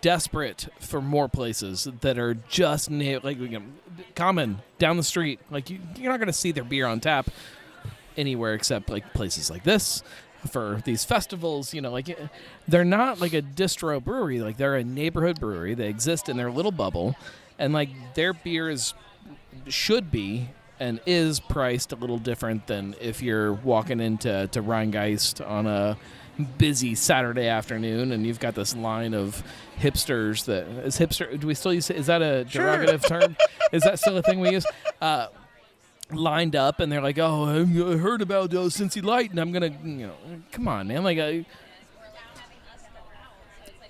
desperate for more places that are just common down the street. Like you're not going to see their beer on tap anywhere except like places like this for these festivals. Like they're not like a distro brewery. Like they're a neighborhood brewery. They exist in their little bubble, and like their beers should be and is priced a little different than if you're walking into Rheingeist on a busy Saturday afternoon and you've got this line of hipsters that is hipster. Do we still use it? Is that a derogative term? Is that still a thing we use? Lined up and they're like, oh, I heard about Cincy Light and I'm gonna, come on, man. Like,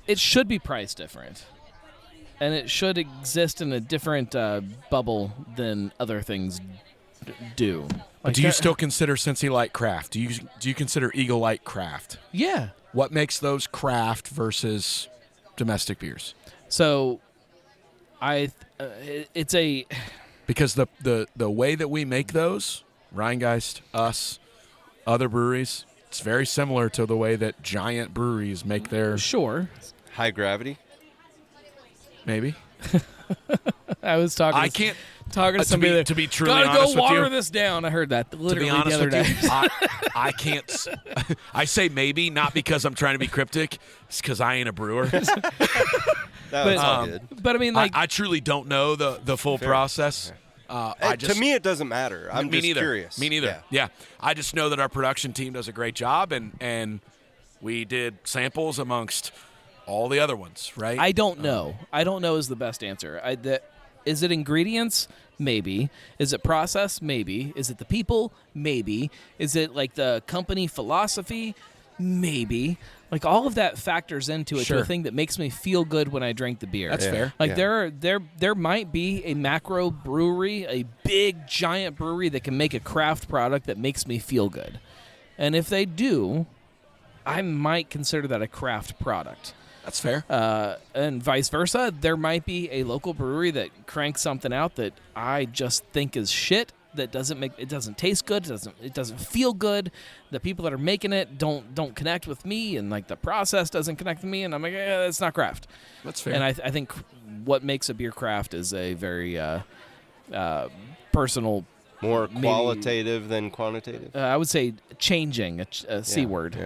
it should be priced different, and it should exist in a different bubble than other things do. Like, do you still consider Cincy Light craft? Do you consider Eagle Light craft? Yeah. What makes those craft versus domestic beers? So, it's a because the way that we make those, Rheingeist, us, other breweries, it's very similar to the way that giant breweries make their sure high gravity. Maybe. I was talking. I can't. Talking to somebody to be truly gotta honest go with water you, this down. I heard that literally to be honest the other day. with you, I can't. I say maybe, not because I'm trying to be cryptic. It's because I ain't a brewer. That was all good. But I mean, like, I truly don't know the full process. To me, it doesn't matter. I'm just curious. Me neither. Yeah. I just know that our production team does a great job, and we did samples amongst all the other ones, right? I don't know. I don't know is the best answer. Is it ingredients? Maybe. Is it process? Maybe. Is it the people? Maybe. Is it like the company philosophy? Maybe. Like all of that factors into it to a thing that makes me feel good when I drink the beer. That's fair. Like there might be a macro brewery, a big giant brewery that can make a craft product that makes me feel good. And if they do, I might consider that a craft product. That's fair. And vice versa. There might be a local brewery that cranks something out that I just think is shit. That doesn't taste good. It doesn't feel good. The people that are making it don't connect with me, and like the process doesn't connect with me. And I'm like, it's not craft. That's fair. And I think what makes a beer craft is a very personal. More qualitative than quantitative? I would say changing, a C word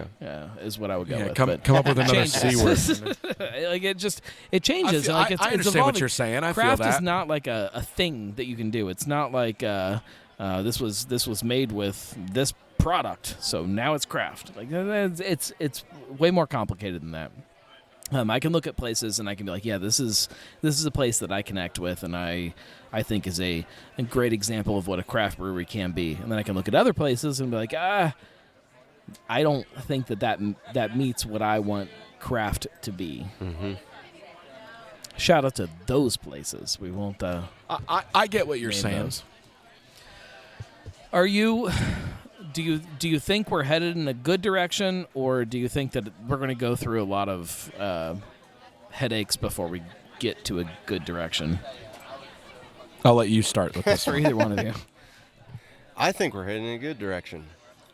is what I would go with. Come up with another C word. Like it changes. I It's understand what you're saying. I craft feel that. is not like a thing that you can do. It's not like this was made with this product, so now it's craft. Like it's way more complicated than that. I can look at places and I can be like, yeah, this is a place that I connect with, and I think is a great example of what a craft brewery can be. And then I can look at other places and be like, I don't think that meets what I want craft to be. Mm-hmm. Shout out to those places. We won't. I get what you're saying. Those. Are you? Do you think we're headed in a good direction, or do you think that we're going to go through a lot of headaches before we get to a good direction? I'll let you start with this Or either one of you. I think we're heading in a good direction.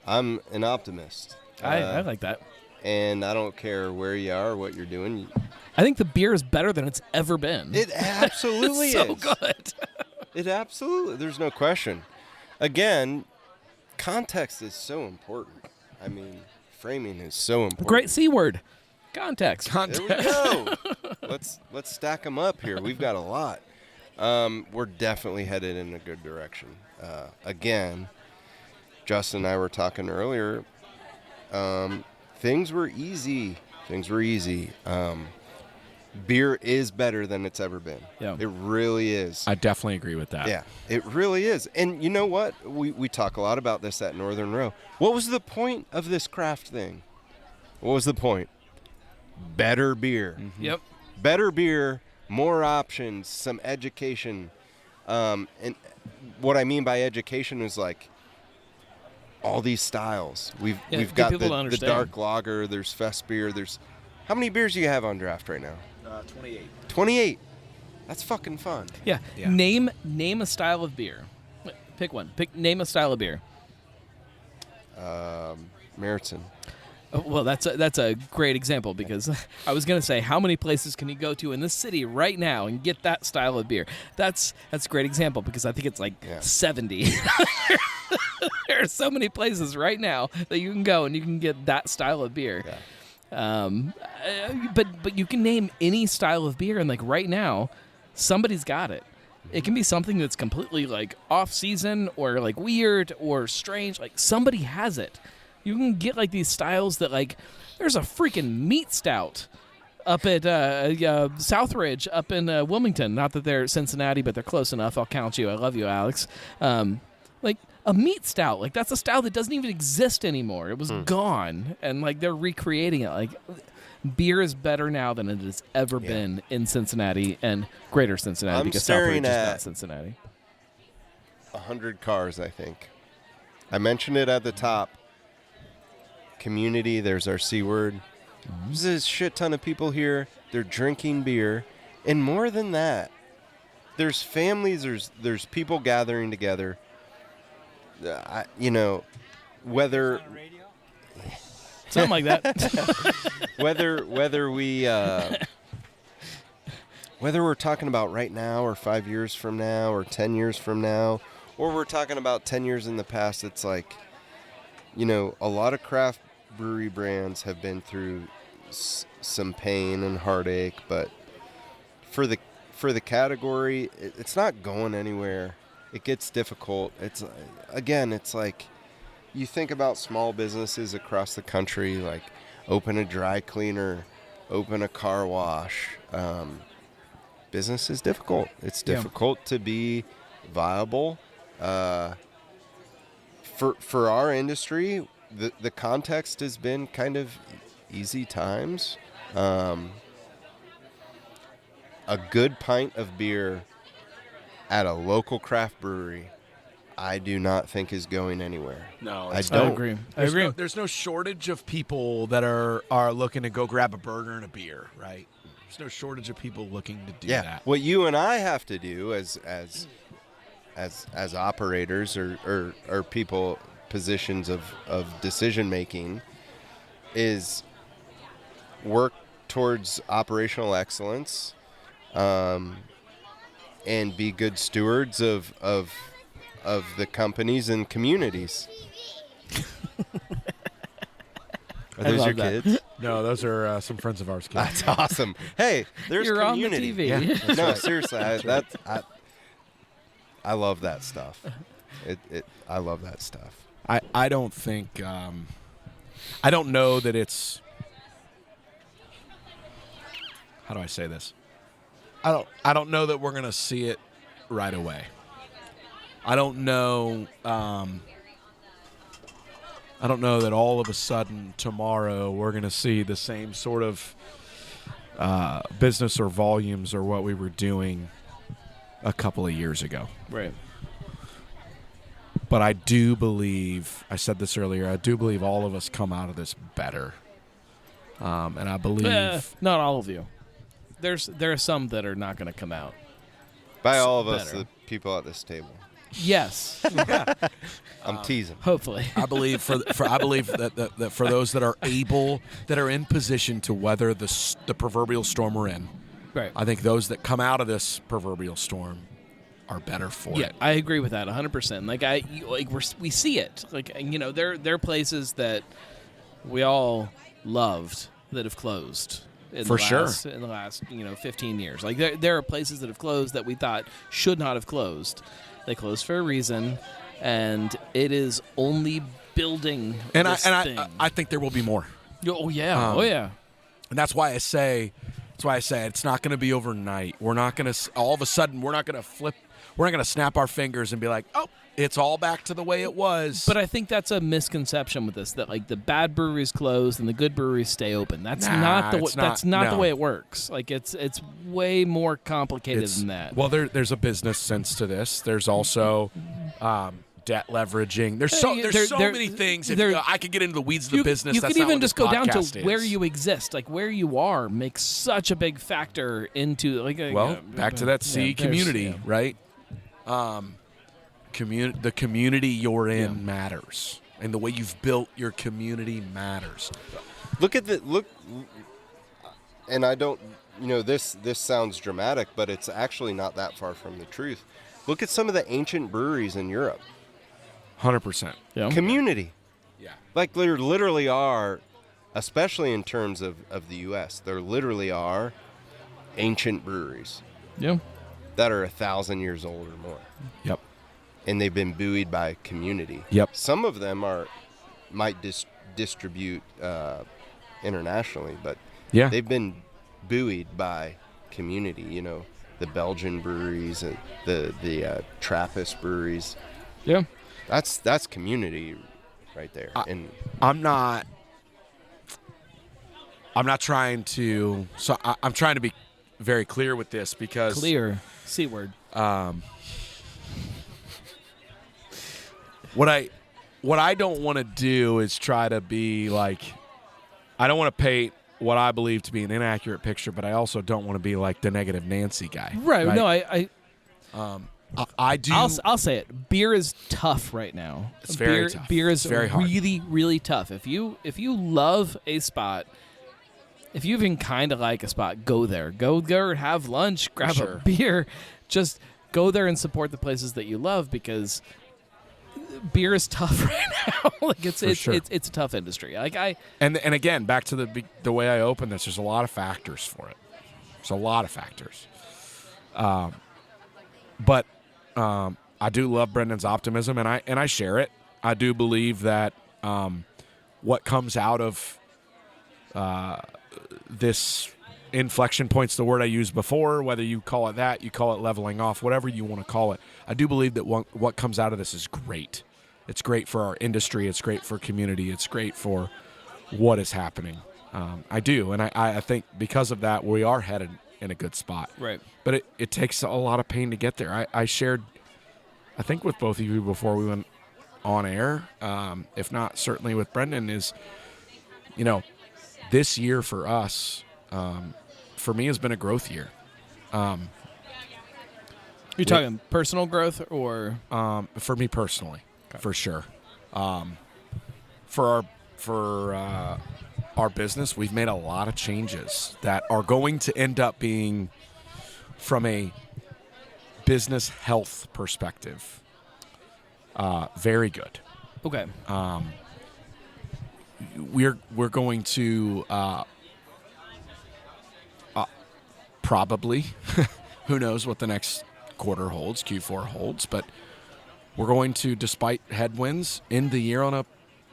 I'm an optimist. I like that. And I don't care where you are, what you're doing. I think the beer is better than it's ever been. It absolutely so is. good. It absolutely. There's no question. Again, context is so important. I mean, framing is so important. Great C word. Context. There we go. Let's stack them up here. We've got a lot. We're definitely headed in a good direction. Again, Justin and I were talking earlier. Things were easy. Beer is better than it's ever been. Yeah. It really is. I definitely agree with that. Yeah, it really is. And you know what? We talk a lot about this at Northern Row. What was the point of this craft thing? What was the point? Better beer. Mm-hmm. Yep. Better beer, more options, some education. And what I mean by education is like all these styles. We've got the dark lager, there's fest beer, there's how many beers do you have on draft right now? 28. 28. That's fucking fun. Yeah. Name a style of beer. Pick one. Name a style of beer. Meritzen. Well, that's a great example because I was going to say how many places can you go to in this city right now and get that style of beer? That's a great example because I think it's like 70. There are so many places right now that you can go and you can get that style of beer. Yeah. But you can name any style of beer and like right now, somebody's got it. It can be something that's completely like off season or like weird or strange. Like somebody has it. You can get like these styles that like there's a freaking meat stout up at Southridge up in Wilmington. Not that they're Cincinnati, but they're close enough. I'll count you. I love you, Alex. Like a meat stout. Like that's a style that doesn't even exist anymore. It was gone, and like they're recreating it. Like beer is better now than it has ever been in Cincinnati and Greater Cincinnati because Southridge is not Cincinnati. 100 cars, I think. I mentioned it at the top. Community, there's our C word. There's a shit ton of people here. They're drinking beer. And more than that, there's families, there's people gathering together. Whether... Something like that. whether we're talking about right now or 5 years from now or 10 years from now, or we're talking about 10 years in the past, it's like, a lot of craft brewery brands have been through some pain and heartache, but for the category, it's not going anywhere. It gets difficult. It's like you think about small businesses across the country, like open a dry cleaner, open a car wash. Business is difficult. It's difficult to be viable. For our industry, the context has been kind of easy times. A good pint of beer at a local craft brewery, I do not think is going anywhere. No, I don't agree. I agree. There's no shortage of people that are looking to go grab a burger and a beer, right? There's no shortage of people looking to do that. What you and I have to do as operators or people positions of decision making is work towards operational excellence and be good stewards of the companies and communities. Are those your kids? No, those are some friends of ours. That's awesome. Hey, there's You're community. on the TV. Yeah, no, seriously, I love that stuff. I love that stuff. I don't think I don't know that it's, how do I say this? I don't know that we're gonna see it right away. I don't know that all of a sudden tomorrow we're gonna see the same sort of business or volumes or what we were doing a couple of years ago. Right. But I do believe, I said this earlier, I do believe all of us come out of this better. And I believe... not all of you. There are some that are not going to come out. By all of us, better. the people at this table. Yes. I'm teasing. Hopefully. I believe I believe that for those that are able, that are in position to weather the proverbial storm we're in, Right. I think those that come out of this proverbial storm are better for it. Yeah, I agree with that 100%. We see it. Like, there are places that we all loved that have closed in the last 15 years. Like there are places that have closed that we thought should not have closed. They closed for a reason, and it is only building. And thing. I think there will be more. Oh yeah, And that's why I say it's not going to be overnight. We're not going to all of a sudden we're not going to flip. We're not going to snap our fingers and be like, oh, it's all back to the way it was. But I think that's a misconception with this, that like the bad breweries close and the good breweries stay open. That's not the way it works. Like it's way more complicated than that. Well, there's a business sense to this. There's also debt leveraging. There's so many things. I could get into the weeds of the business. You That's could not even what just this go down to podcast where is. you exist, like where you are, makes such a big factor into like. Back to that community, right? The community you're in matters. and the way you've built your community matters. Look, and I don't, this sounds dramatic, but it's actually not that far from the truth. Look at some of the ancient breweries in Europe. 100%. Yeah. Community. Yeah. Like there literally are, especially in terms of the U.S., there literally are ancient breweries Yeah. that are 1,000 years old or more. Yep. And they've been buoyed by community. Yep. Some of them might distribute internationally, but Yeah. they've been buoyed by community. The Belgian breweries and the Trappist breweries. Yeah. That's community right there. And I'm not trying to. So I'm trying to be very clear with this because Clear. C word. What I don't want to do is try to be like, I don't want to paint what I believe to be an inaccurate picture, but I also don't want to be like the negative Nancy guy. Right. No, I do. I'll say it. Beer is tough right now. It's very tough. Beer is It's very hard. really, really tough. If you love a spot, if you even kind of like a spot, go there. Go there, have lunch, grab Sure. a beer. Just go there and support the places that you love because beer is tough right now. Like it's a tough industry. And again, back to the way I opened this, there's a lot of factors for it. There's a lot of factors. But I do love Brendan's optimism, and I share it. I do believe that what comes out of this inflection point's the word I used before, whether you call it that, you call it leveling off, whatever you want to call it. I do believe that what comes out of this is great. It's great for our industry. It's great for community. It's great for what is happening. I do, and I think because of that, we are headed in a good spot. right. But it takes a lot of pain to get there. I shared, I think, with both of you before we went on air, if not certainly with Brendan, is, this year for us, for me, has been a growth year. You're talking personal growth or? For me personally, for sure. For our business, we've made a lot of changes that are going to end up being, from a business health perspective, very good. Okay. We're going to probably, who knows what the next quarter holds, Q4 holds, but we're going to, despite headwinds, end the year on a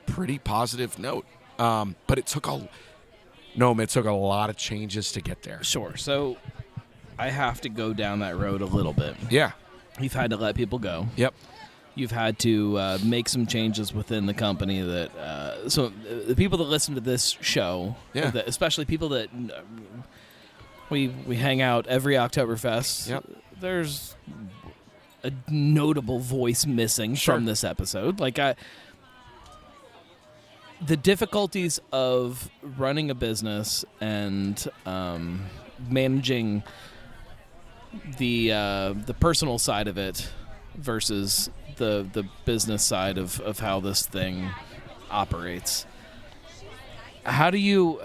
pretty positive note. But it took a lot of changes to get there. Sure. So I have to go down that road a little bit. Yeah. You've had to let people go. Yep. You've had to make some changes within the company that so the people that listen to this show, Yeah. especially people that we hang out every Oktoberfest. Yep. There's a notable voice missing Sure. from this episode. The difficulties of running a business and managing the personal side of it versus the business side of how this thing operates. How do you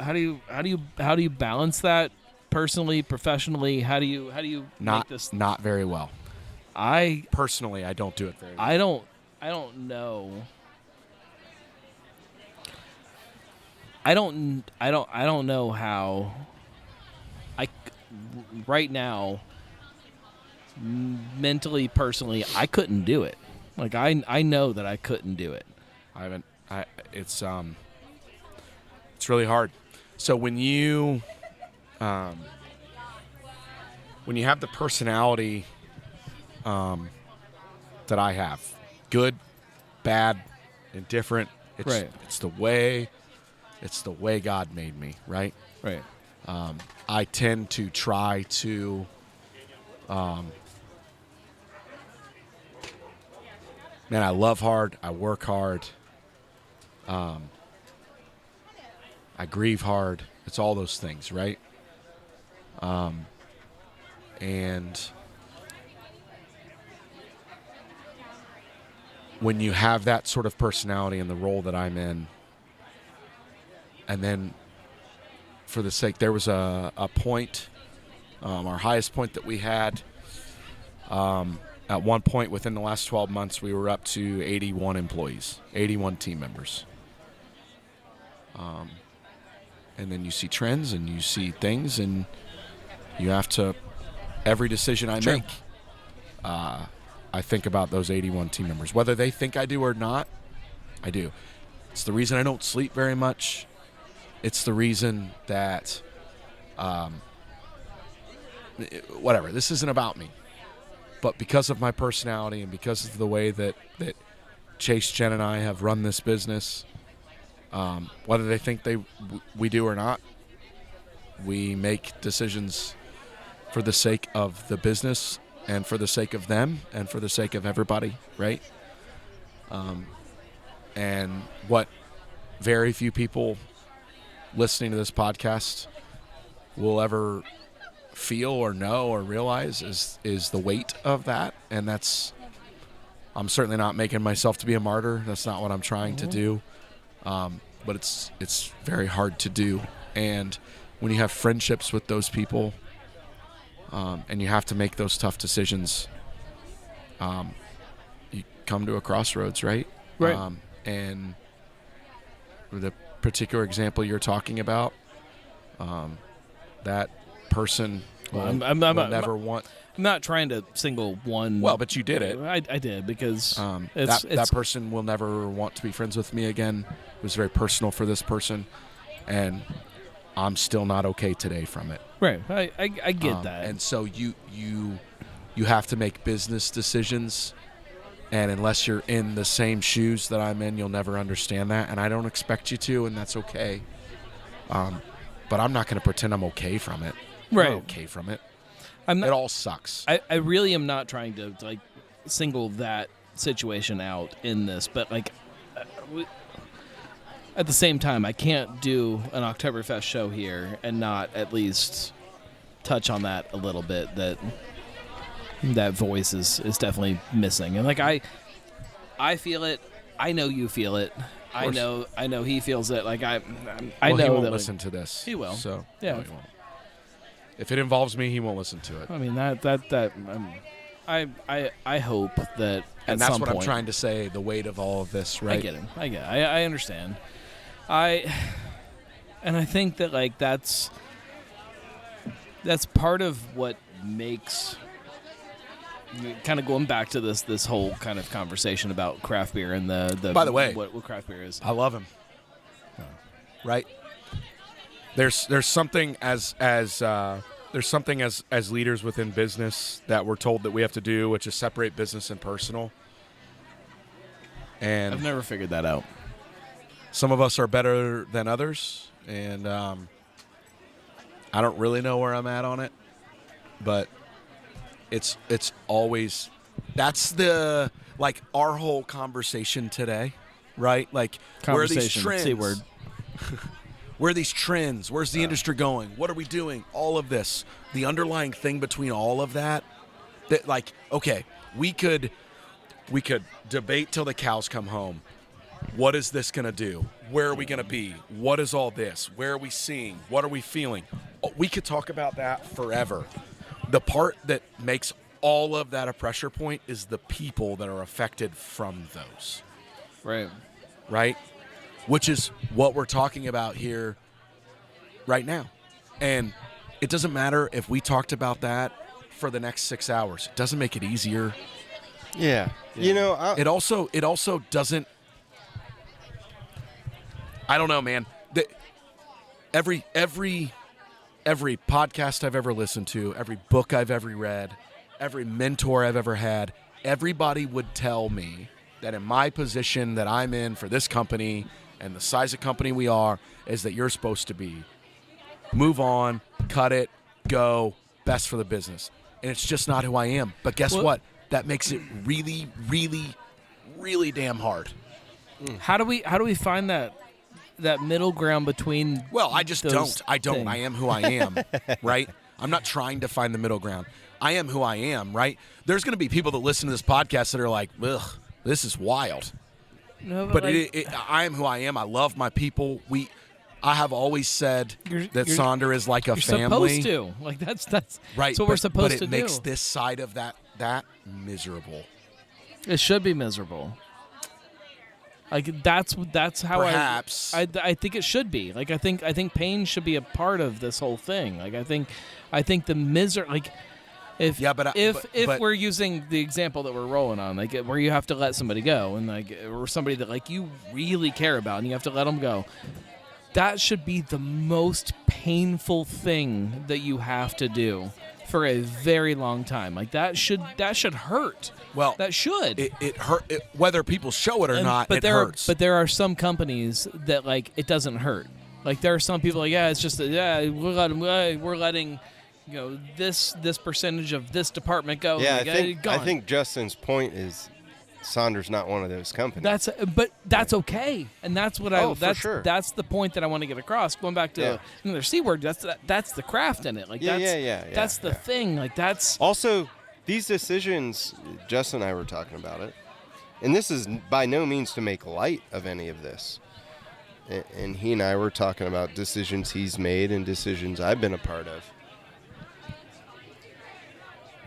balance that personally, professionally? How do you make this? Not very well. Personally, I don't do it very well. I don't know. I don't know how. Right now, mentally, personally, I couldn't do it. I know that I couldn't do it. It's really hard. So when you have the personality that I have, good, bad, indifferent, it's the way God made me, right? Right. I tend to try to man, I love hard, I work hard, I grieve hard. It's all those things, right? And when you have that sort of personality in the role that I'm in, and then for the sake, there was a point, our highest point that we had, at one point within the last 12 months, we were up to 81 employees, 81 team members. And then you see trends and you see things, and you have to, every decision I make, I think about those 81 team members. Whether they think I do or not, I do. It's the reason I don't sleep very much. It's the reason that, whatever, this isn't about me. But because of my personality and because of the way that Chase, Jen, and I have run this business, whether they think we do or not, we make decisions for the sake of the business and for the sake of them and for the sake of everybody, right? And what very few people listening to this podcast will ever feel or know or realize is the weight of that. And that's, I'm certainly not making myself to be a martyr. That's not what I'm trying to do. But it's very hard to do. And when you have friendships with those people, and you have to make those tough decisions, you come to a crossroads, right? Right. And the particular example you're talking about, that person will never want. I'm not trying to single one. Well, but you did it. I did because that person will never want to be friends with me again. It was very personal for this person, and I'm still not okay today from it. Right. I get that. And so you have to make business decisions, and unless you're in the same shoes that I'm in, you'll never understand that. And I don't expect you to, and that's okay. But I'm not going to pretend I'm okay from it. Right. I'm not okay from it. It all sucks. I really am not trying to like single that situation out in this, but like at the same time, I can't do an Oktoberfest show here and not at least touch on that a little bit. That voice is definitely missing, and like I feel it. I know you feel it. I know he feels it. Like I know he won't that listen to this. He will. So yeah. No, he won't. If it involves me, he won't listen to it. I mean I hope that and at that's some what point, I'm trying to say. The weight of all of this, right? I get it. I understand. And I think that like that's part of what makes, kind of going back to this whole kind of conversation about craft beer and the By the way, what craft beer is. I love him. Right? There's something as leaders within business that we're told that we have to do, which is separate business and personal. And I've never figured that out. Some of us are better than others, and I don't really know where I'm at on it, but it's always, that's the, like, our whole conversation today, right? Like, where are these trends? C-word. Where are these trends? Where's the industry going? What are we doing? All of this. The underlying thing between all of that, like, okay, we could debate till the cows come home. What is this going to do? Where are we going to be? What is all this? Where are we seeing? What are we feeling? We could talk about that forever. The part that makes all of that a pressure point is the people that are affected from those. Right. Right? Which is what we're talking about here right now. And it doesn't matter if we talked about that for the next 6 hours. It doesn't make it easier. Yeah. You know, it also doesn't, I don't know, man. Every podcast I've ever listened to, every book I've ever read, every mentor I've ever had, everybody would tell me that in my position that I'm in for this company and the size of company we are, is that you're supposed to be move on, cut it, go, best for the business. And it's just not who I am. But guess what? That makes it really, really, really damn hard. How do we find that middle ground between? Well, I just don't. I don't. Things. I am who I am, right? I'm not trying to find the middle ground. I am who I am, right? There's going to be people that listen to this podcast that are like, ugh, This is wild. No, But like, I am who I am. I love my people. I have always said that Sonder is like a you're family. supposed to. Like that's Right. what we're supposed to do. But it makes this side of that miserable. It should be miserable. Like that's how Perhaps. I think it should be. Like I think pain should be a part of this whole thing. Like I think the misery, like if we're using the example that we're rolling on, like where you have to let somebody go and like or somebody that like you really care about and you have to let them go, that should be the most painful thing that you have to do for a very long time. Like that should hurt. Well, that should. It hurt whether people show it or not. But it hurts. But there are some companies that like it doesn't hurt. Like there are some people like it's just we're letting this percentage of this department go. Yeah, like, I think Justin's point is Sonder's not one of those companies. That's okay, and that's what for sure. That's the point that I want to get across. Going back to another C word, that's the craft in it. Like that's the thing. Like that's also these decisions. Justin and I were talking about it, and this is by no means to make light of any of this. And he and I were talking about decisions he's made and decisions I've been a part of.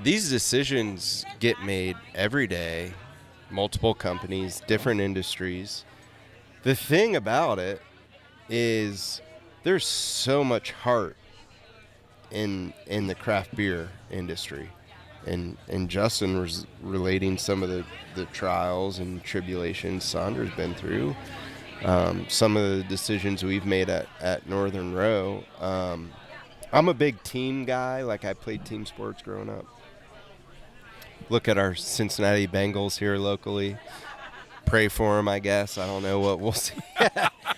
These decisions get made every day. Multiple companies, different industries. The thing about it is there's so much heart in the craft beer industry. And Justin was relating some of the trials and tribulations Sonder's been through. Some of the decisions we've made at Northern Row. I'm a big team guy. Like I played team sports growing up. Look at our Cincinnati Bengals here locally. Pray for them, I guess. I don't know what we'll see.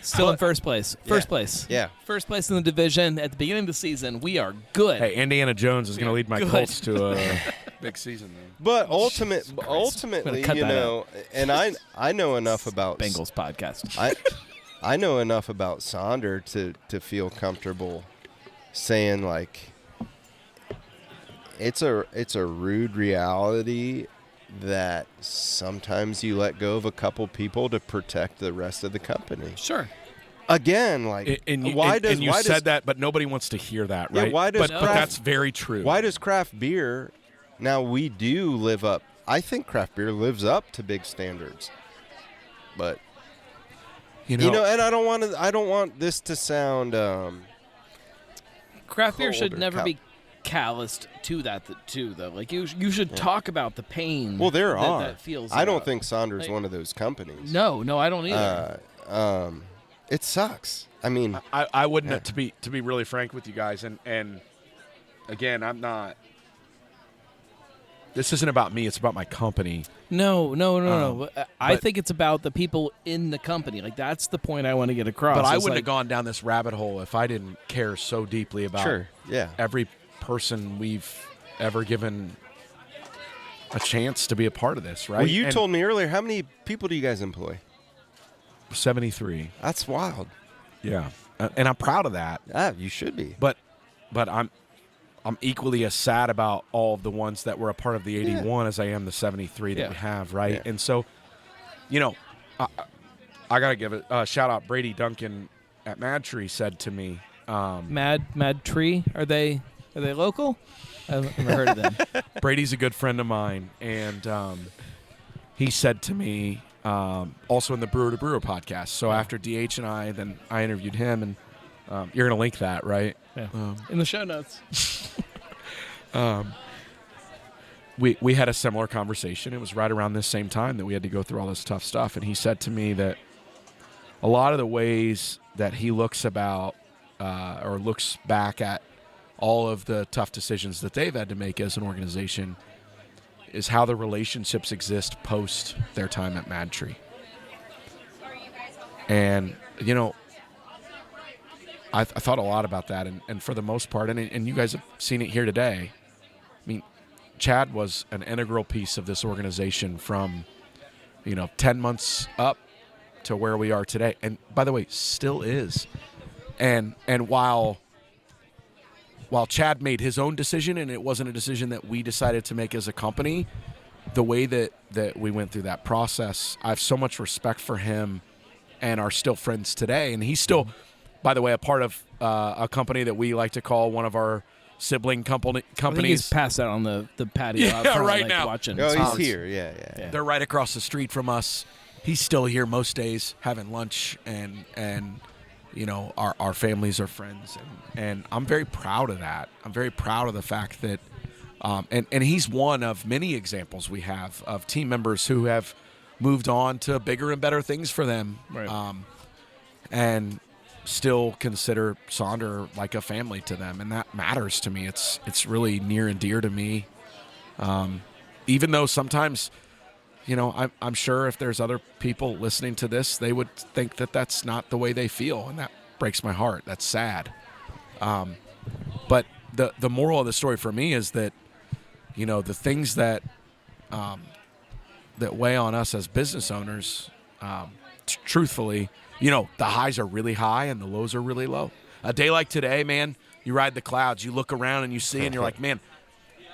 Still in first place. First place. Yeah. First place in the division at the beginning of the season. We are good. Hey, Indiana Jones is going to lead my Colts to a big season. Though. But ultimately, and I know enough about Bengals podcast. I know enough about Sonder to feel comfortable saying like. It's a rude reality that sometimes you let go of a couple people to protect the rest of the company. Sure. Again, like why you said that, but nobody wants to hear that, right? Yeah, why does but that's very true. Why does craft beer? Now we do live up. I think craft beer lives up to big standards, but and I don't want this to sound. Craft beer should never be calloused to that too, though. Like you should talk about the pain. Well, that feels. I don't think Sonder's one of those companies. No, I don't either. It sucks. I mean, I wouldn't to be really frank with you guys, and again, I'm not. This isn't about me. It's about my company. No. I think it's about the people in the company. Like that's the point I want to get across. But I wouldn't have gone down this rabbit hole if I didn't care so deeply about every person we've ever given a chance to be a part of this, right? Well, you told me earlier, how many people do you guys employ? 73. That's wild. Yeah, and I'm proud of that. Yeah, you should be. But I'm equally as sad about all of the ones that were a part of the 81 as I am the 73 that we have, right? Yeah. And so, I got to give a shout out. Brady Duncan at Mad Tree said to me, Mad Tree, are they local? I've never heard of them. Brady's a good friend of mine, and he said to me, also in the Brewer to Brewer podcast. So after DH and I interviewed him, and you're going to link that, right? Yeah. In the show notes. We had a similar conversation. It was right around this same time that we had to go through all this tough stuff, and he said to me that a lot of the ways that he looks about or looks back at all of the tough decisions that they've had to make as an organization is how the relationships exist post their time at Mad Tree. And, I thought a lot about that, and for the most part, and you guys have seen it here today, I mean, Chad was an integral piece of this organization from, 10 months up to where we are today. And by the way, still is. And while Chad made his own decision, and it wasn't a decision that we decided to make as a company, the way that we went through that process, I have so much respect for him and are still friends today. And he's still, by the way, a part of a company that we like to call one of our sibling companies. I think he's passed out on the patio out front, right like, now. watching. Oh, sports. he's here. Yeah. They're right across the street from us. He's still here most days having lunch, and you know, our families are friends, and I'm very proud of that. I'm very proud of the fact that and he's one of many examples we have of team members who have moved on to bigger and better things for them. Right. And still consider Sonder like a family to them, and that matters to me. It's really near and dear to me. Even though sometimes, you know, I'm sure if there's other people listening to this, they would think that that's not the way they feel, and that breaks my heart. That's sad. But the moral of the story for me is that, you know, the things that that weigh on us as business owners, truthfully, you know, the highs are really high and the lows are really low. A day like today, man, you ride the clouds, you look around and you see, and you're like, man,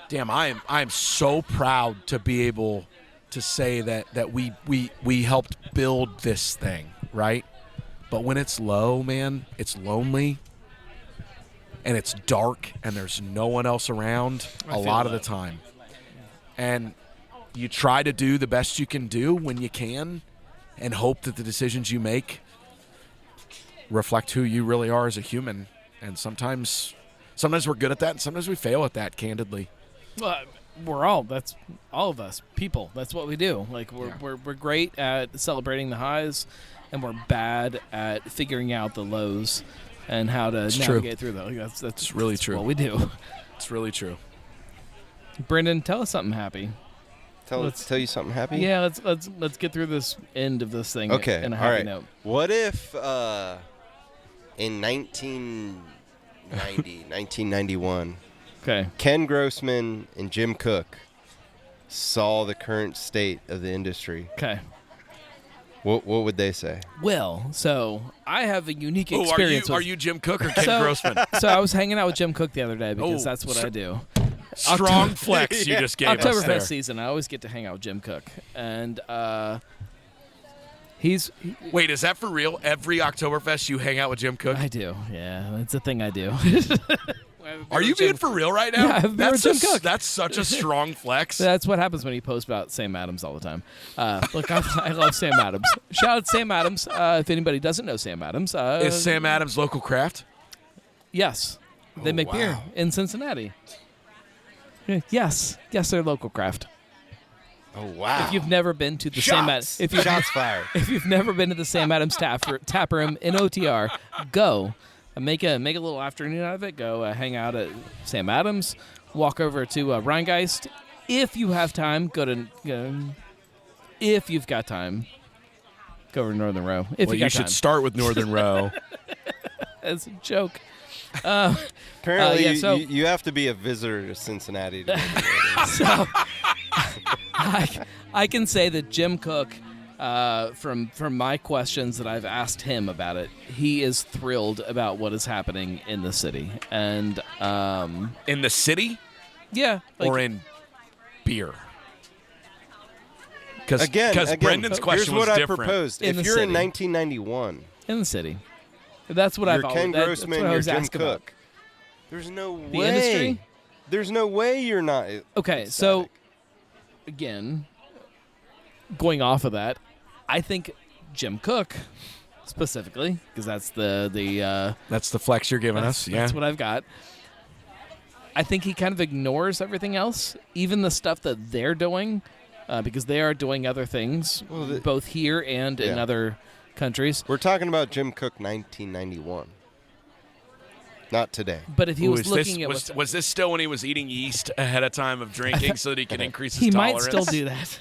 damn, I am so proud to be able to say that we helped build this thing, right? But when it's low, man, it's lonely and it's dark and there's no one else around a lot of the time. And you try to do the best you can do when you can and hope that the decisions you make reflect who you really are as a human. And sometimes we're good at that, and sometimes we fail at that, candidly. Well, that's all of us people. That's what we do. Like we're great at celebrating the highs, and we're bad at figuring out the lows and how to navigate through those. That's really true. What we do. It's really true. Brendan, tell us something happy. Tell you something happy? Yeah, let's get through this end of this thing. Okay. In a happy note. What if in 1991, Okay. Ken Grossman and Jim Cook saw the current state of the industry? Okay. What would they say? Well, so I have a unique experience. Are you Jim Cook or Ken Grossman? So I was hanging out with Jim Cook the other day because that's what I do. Strong flex you just gave us there. Oktoberfest season, I always get to hang out with Jim Cook, and Wait, is that for real? Every Oktoberfest you hang out with Jim Cook? I do. Yeah, it's a thing I do. Are you being for real right now? Yeah, I have a beer with Jim Cook. That's such a strong flex. That's what happens when you post about Sam Adams all the time. Look, I love Sam Adams. Shout out to Sam Adams. If anybody doesn't know Sam Adams. Is Sam Adams local craft? Yes. They make beer in Cincinnati. Yes, they're local craft. Oh wow! If you've never been to the Shots fired. If you've never been to the Sam Adams tap room in OTR, go make a little afternoon out of it. Go hang out at Sam Adams. Walk over to Rheingeist. If you have time, if you've got time, go over to Northern Row. You should start with Northern Row. That's a joke. Apparently, you have to be a visitor to Cincinnati to So I can say that Jim Cook, from my questions that I've asked him about it, he is thrilled about what is happening in the city. And in the city? Yeah. Or in beer? Because again, Brendan's question was here's what different. I proposed. In If the you're in city. 1991, in the city. That's what I've you're always Ken that's what Grossman, I you're was Jim asking about. Cook. There's no The way. industry? There's no way you're not. Okay, so again, going off of that, I think Jim Cook specifically, because that's that's the flex you're giving us. Yeah, that's what I've got. I think he kind of ignores everything else, even the stuff that they're doing, because they are doing other things, both here and in other countries. We're talking about Jim Cook 1991. Not today. But if he was looking at was this still when he was eating yeast ahead of time of drinking so that he could increase his he tolerance? might still do that.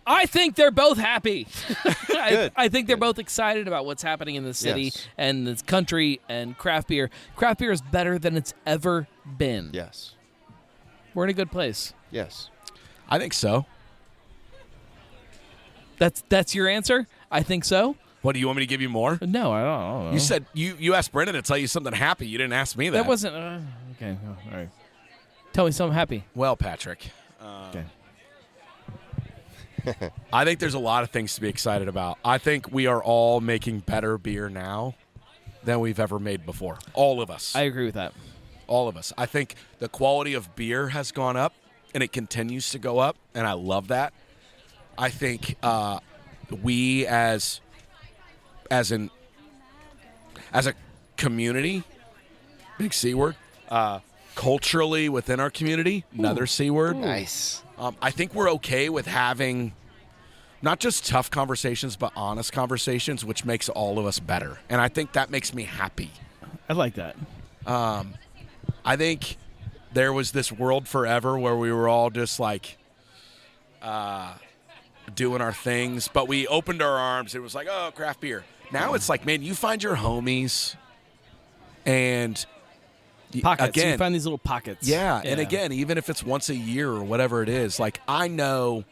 I think they're both happy. I think they're both excited about what's happening in the city and the country and craft beer. Craft beer is better than it's ever been. Yes. We're in a good place. Yes. I think so. That's your answer? I think so. What, do you want me to give you more? No, I don't know. You said you asked Brendan to tell you something happy. You didn't ask me that. That wasn't okay. All right. Tell me something happy. Well, Patrick. Okay. I think there's a lot of things to be excited about. I think we are all making better beer now than we've ever made before. All of us. I agree with that. All of us. I think the quality of beer has gone up, and it continues to go up, and I love that. I think we as a community, big C word, culturally within our community, another C word. Nice. I think we're okay with having not just tough conversations, but honest conversations, which makes all of us better. And I think that makes me happy. I like that. I think there was this world forever where we were all just like doing our things, but we opened our arms. It was like, oh, craft beer. Now it's like, man, you find your homies and Pockets. again, You find these little pockets. Yeah, and again, even if it's once a year or whatever it is, like I know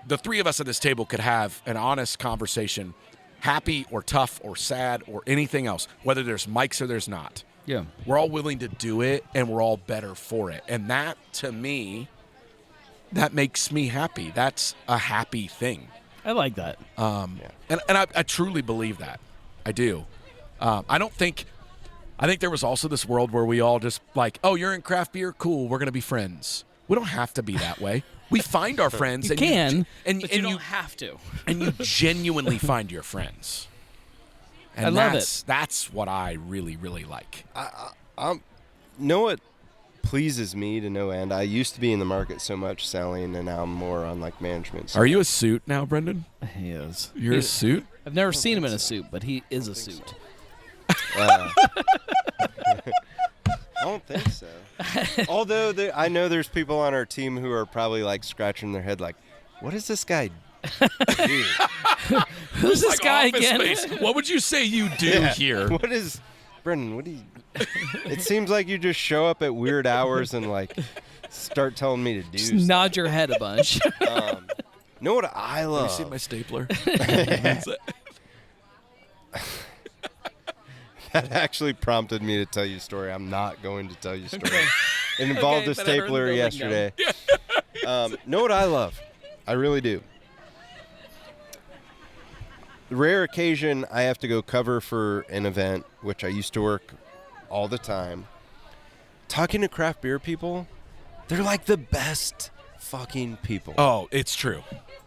the three of us at this table could have an honest conversation, happy or tough or sad or anything else, whether there's mics or there's not. Yeah. We're all willing to do it, and we're all better for it. And that, to me, that makes me happy. That's a happy thing. I like that. And I truly believe that. I do. I think there was also this world where we all just like, oh, you're in craft beer? Cool, we're going to be friends. We don't have to be that way. We find our friends. You can, but you don't you have to. And you genuinely find your friends. And I love it. That's what I really, really like. Know what pleases me to no end? I used to be in the market so much selling, and now I'm more on like management. Are you a suit now, Brendan? He is. You're a suit? I've never seen him in a suit, but he is a suit. I don't think so. Although I know there's people on our team who are probably like scratching their head like, what is this guy do? Who's this like guy Office again? Space. What would you say you do here? What is, Brendan, what do you, it seems like you just show up at weird hours and like start telling me to do Just stuff. nod your head a bunch. Know what I Have you love? seen my stapler? That actually prompted me to tell you a story. I'm not going to tell you a story. It involved Okay, a but I heard the stapler building yesterday. Know what I love? I really do. The rare occasion I have to go cover for an event, which I used to work all the time, talking to craft beer people, they're like the best fucking people. Oh, it's true.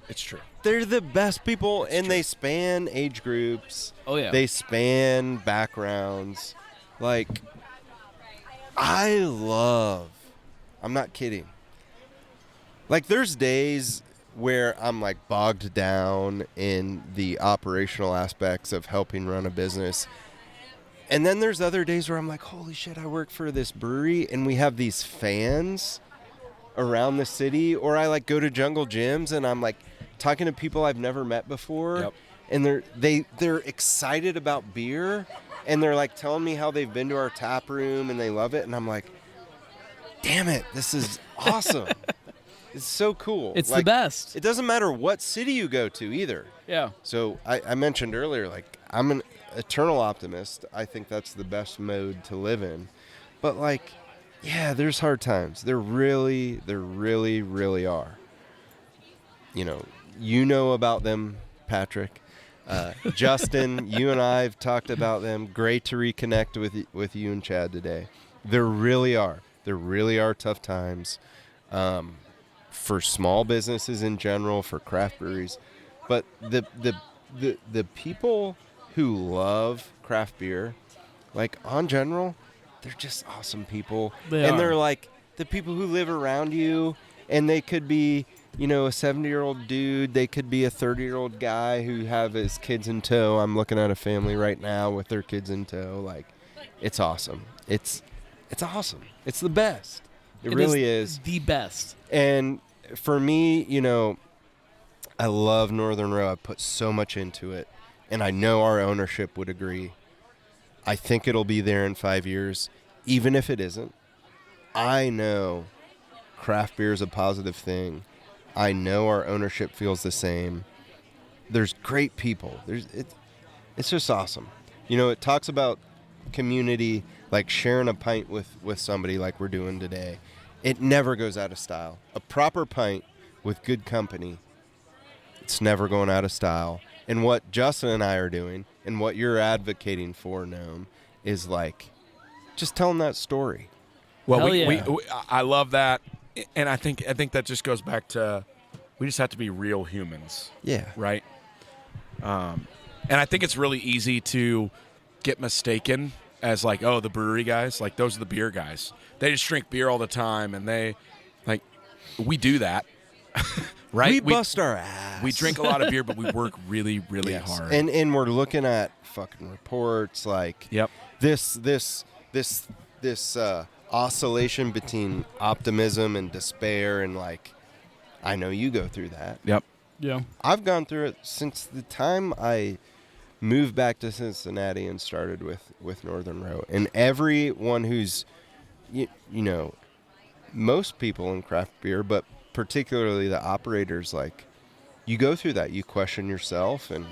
It's true. They're the best people, and they span age groups. Oh, yeah. They span backgrounds. Like, I'm not kidding. Like, there's days where I'm, like, bogged down in the operational aspects of helping run a business. And then there's other days where I'm like, holy shit, I work for this brewery, and we have these fans around the city. Or I, like, go to Jungle Gyms, and I'm, like, talking to people I've never met before. Yep. And they're excited about beer, and they're like telling me how they've been to our tap room and they love it, and I'm like, damn it, this is awesome. It's so cool. It's like, the best. It doesn't matter what city you go to either. Yeah. So I mentioned earlier, like, I'm an eternal optimist. I think that's the best mode to live in. But like, yeah, there's hard times. There really, really are. You know about them, Patrick. Justin, you and I have talked about them. Great to reconnect with you and Chad today. There really are. There really are tough times for small businesses in general, for craft breweries. But the people who love craft beer, like, on general, they're just awesome people. They're like the people who live around you, and they could be, a 70-year-old dude. They could be a 30-year-old guy who have his kids in tow. I'm looking at a family right now with their kids in tow. Like, it's awesome. It's awesome. It's the best. It really is. The best. And for me, I love Northern Row. I put so much into it, and I know our ownership would agree. I think it'll be there in 5 years. Even if it isn't, I know craft beer is a positive thing. I know our ownership feels the same. There's great people. It's just awesome. It talks about community, like sharing a pint with somebody like we're doing today. It never goes out of style. A proper pint with good company It's never going out of style. And what Justin and I are doing and what you're advocating for, Noam, is like just telling that story. Well, Hell we, yeah. I love that, and I think that just goes back to we just have to be real humans, Yeah. right? And I think it's really easy to get mistaken as like, oh, the brewery guys, like those are the beer guys. They just drink beer all the time, and we do that, right? We bust our ass. We drink a lot of beer, but we work really, really hard. And we're looking at fucking reports like Yep. this oscillation between optimism and despair, and like I know you go through that. Yep. Yeah. I've gone through it since the time I moved back to Cincinnati and started with Northern Row. And everyone who's you know, most people in craft beer, but particularly the operators, like you go through that. You question yourself, and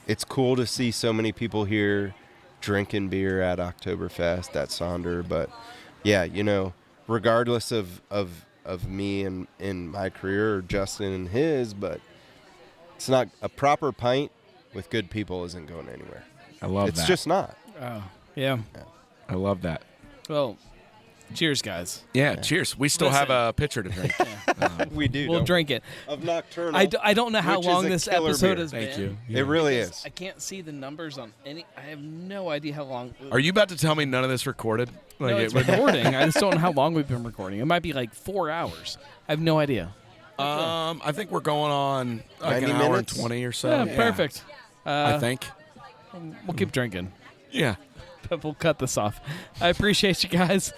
it's cool to see so many people here drinking beer at Oktoberfest, at Sonder. But yeah, you know, regardless of me and in my career, or Justin and his, but it's not a proper pint with good people isn't going anywhere. I love It's that. just not. Oh, yeah. I love that. Well, cheers, guys. Yeah, cheers. We still have a pitcher to drink. We do. We'll drink it. Of Nocturnal. I don't know how which is long a this killer episode beer. has Thank been. you. It really Because is. I can't see the numbers on any. I have no idea how long. Are you about to tell me none of this recorded? No, it's recording. I just don't know how long we've been recording. It might be like 4 hours. I have no idea. I think we're going on like 90 an hour and minutes? 20 or so. Yeah, perfect. I think. We'll keep drinking, Yeah. but we'll cut this off. I appreciate you guys.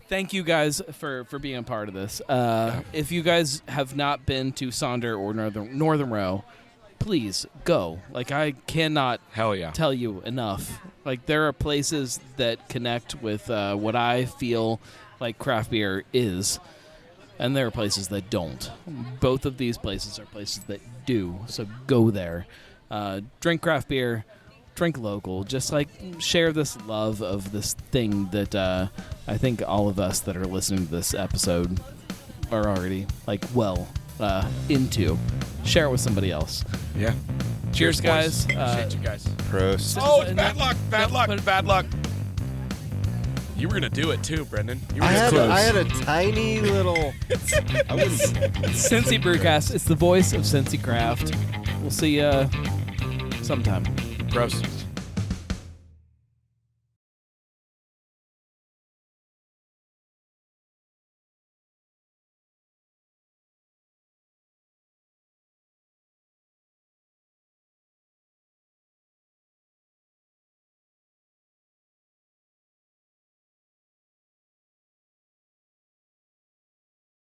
Thank you guys for being a part of this. If you guys have not been to Sonder or Northern Row, please go. Like, I cannot Hell yeah. tell you enough. Like, there are places that connect with what I feel like craft beer is, and there are places that don't. Both of these places are places that do, so go there. Drink craft beer, drink local, just like share this love of this thing that I think all of us that are listening to this episode are already like into. Share it with somebody else. Yeah. Cheers, guys. boys. Appreciate you guys. Prost. Oh, it's bad luck. Bad luck. Bad luck. You were going to do it too, Brendan. You were I this close. had a tiny little. I wouldn't. Cincy Brewcast. It's the voice of Cincy Craft. We'll see you sometime. Gross.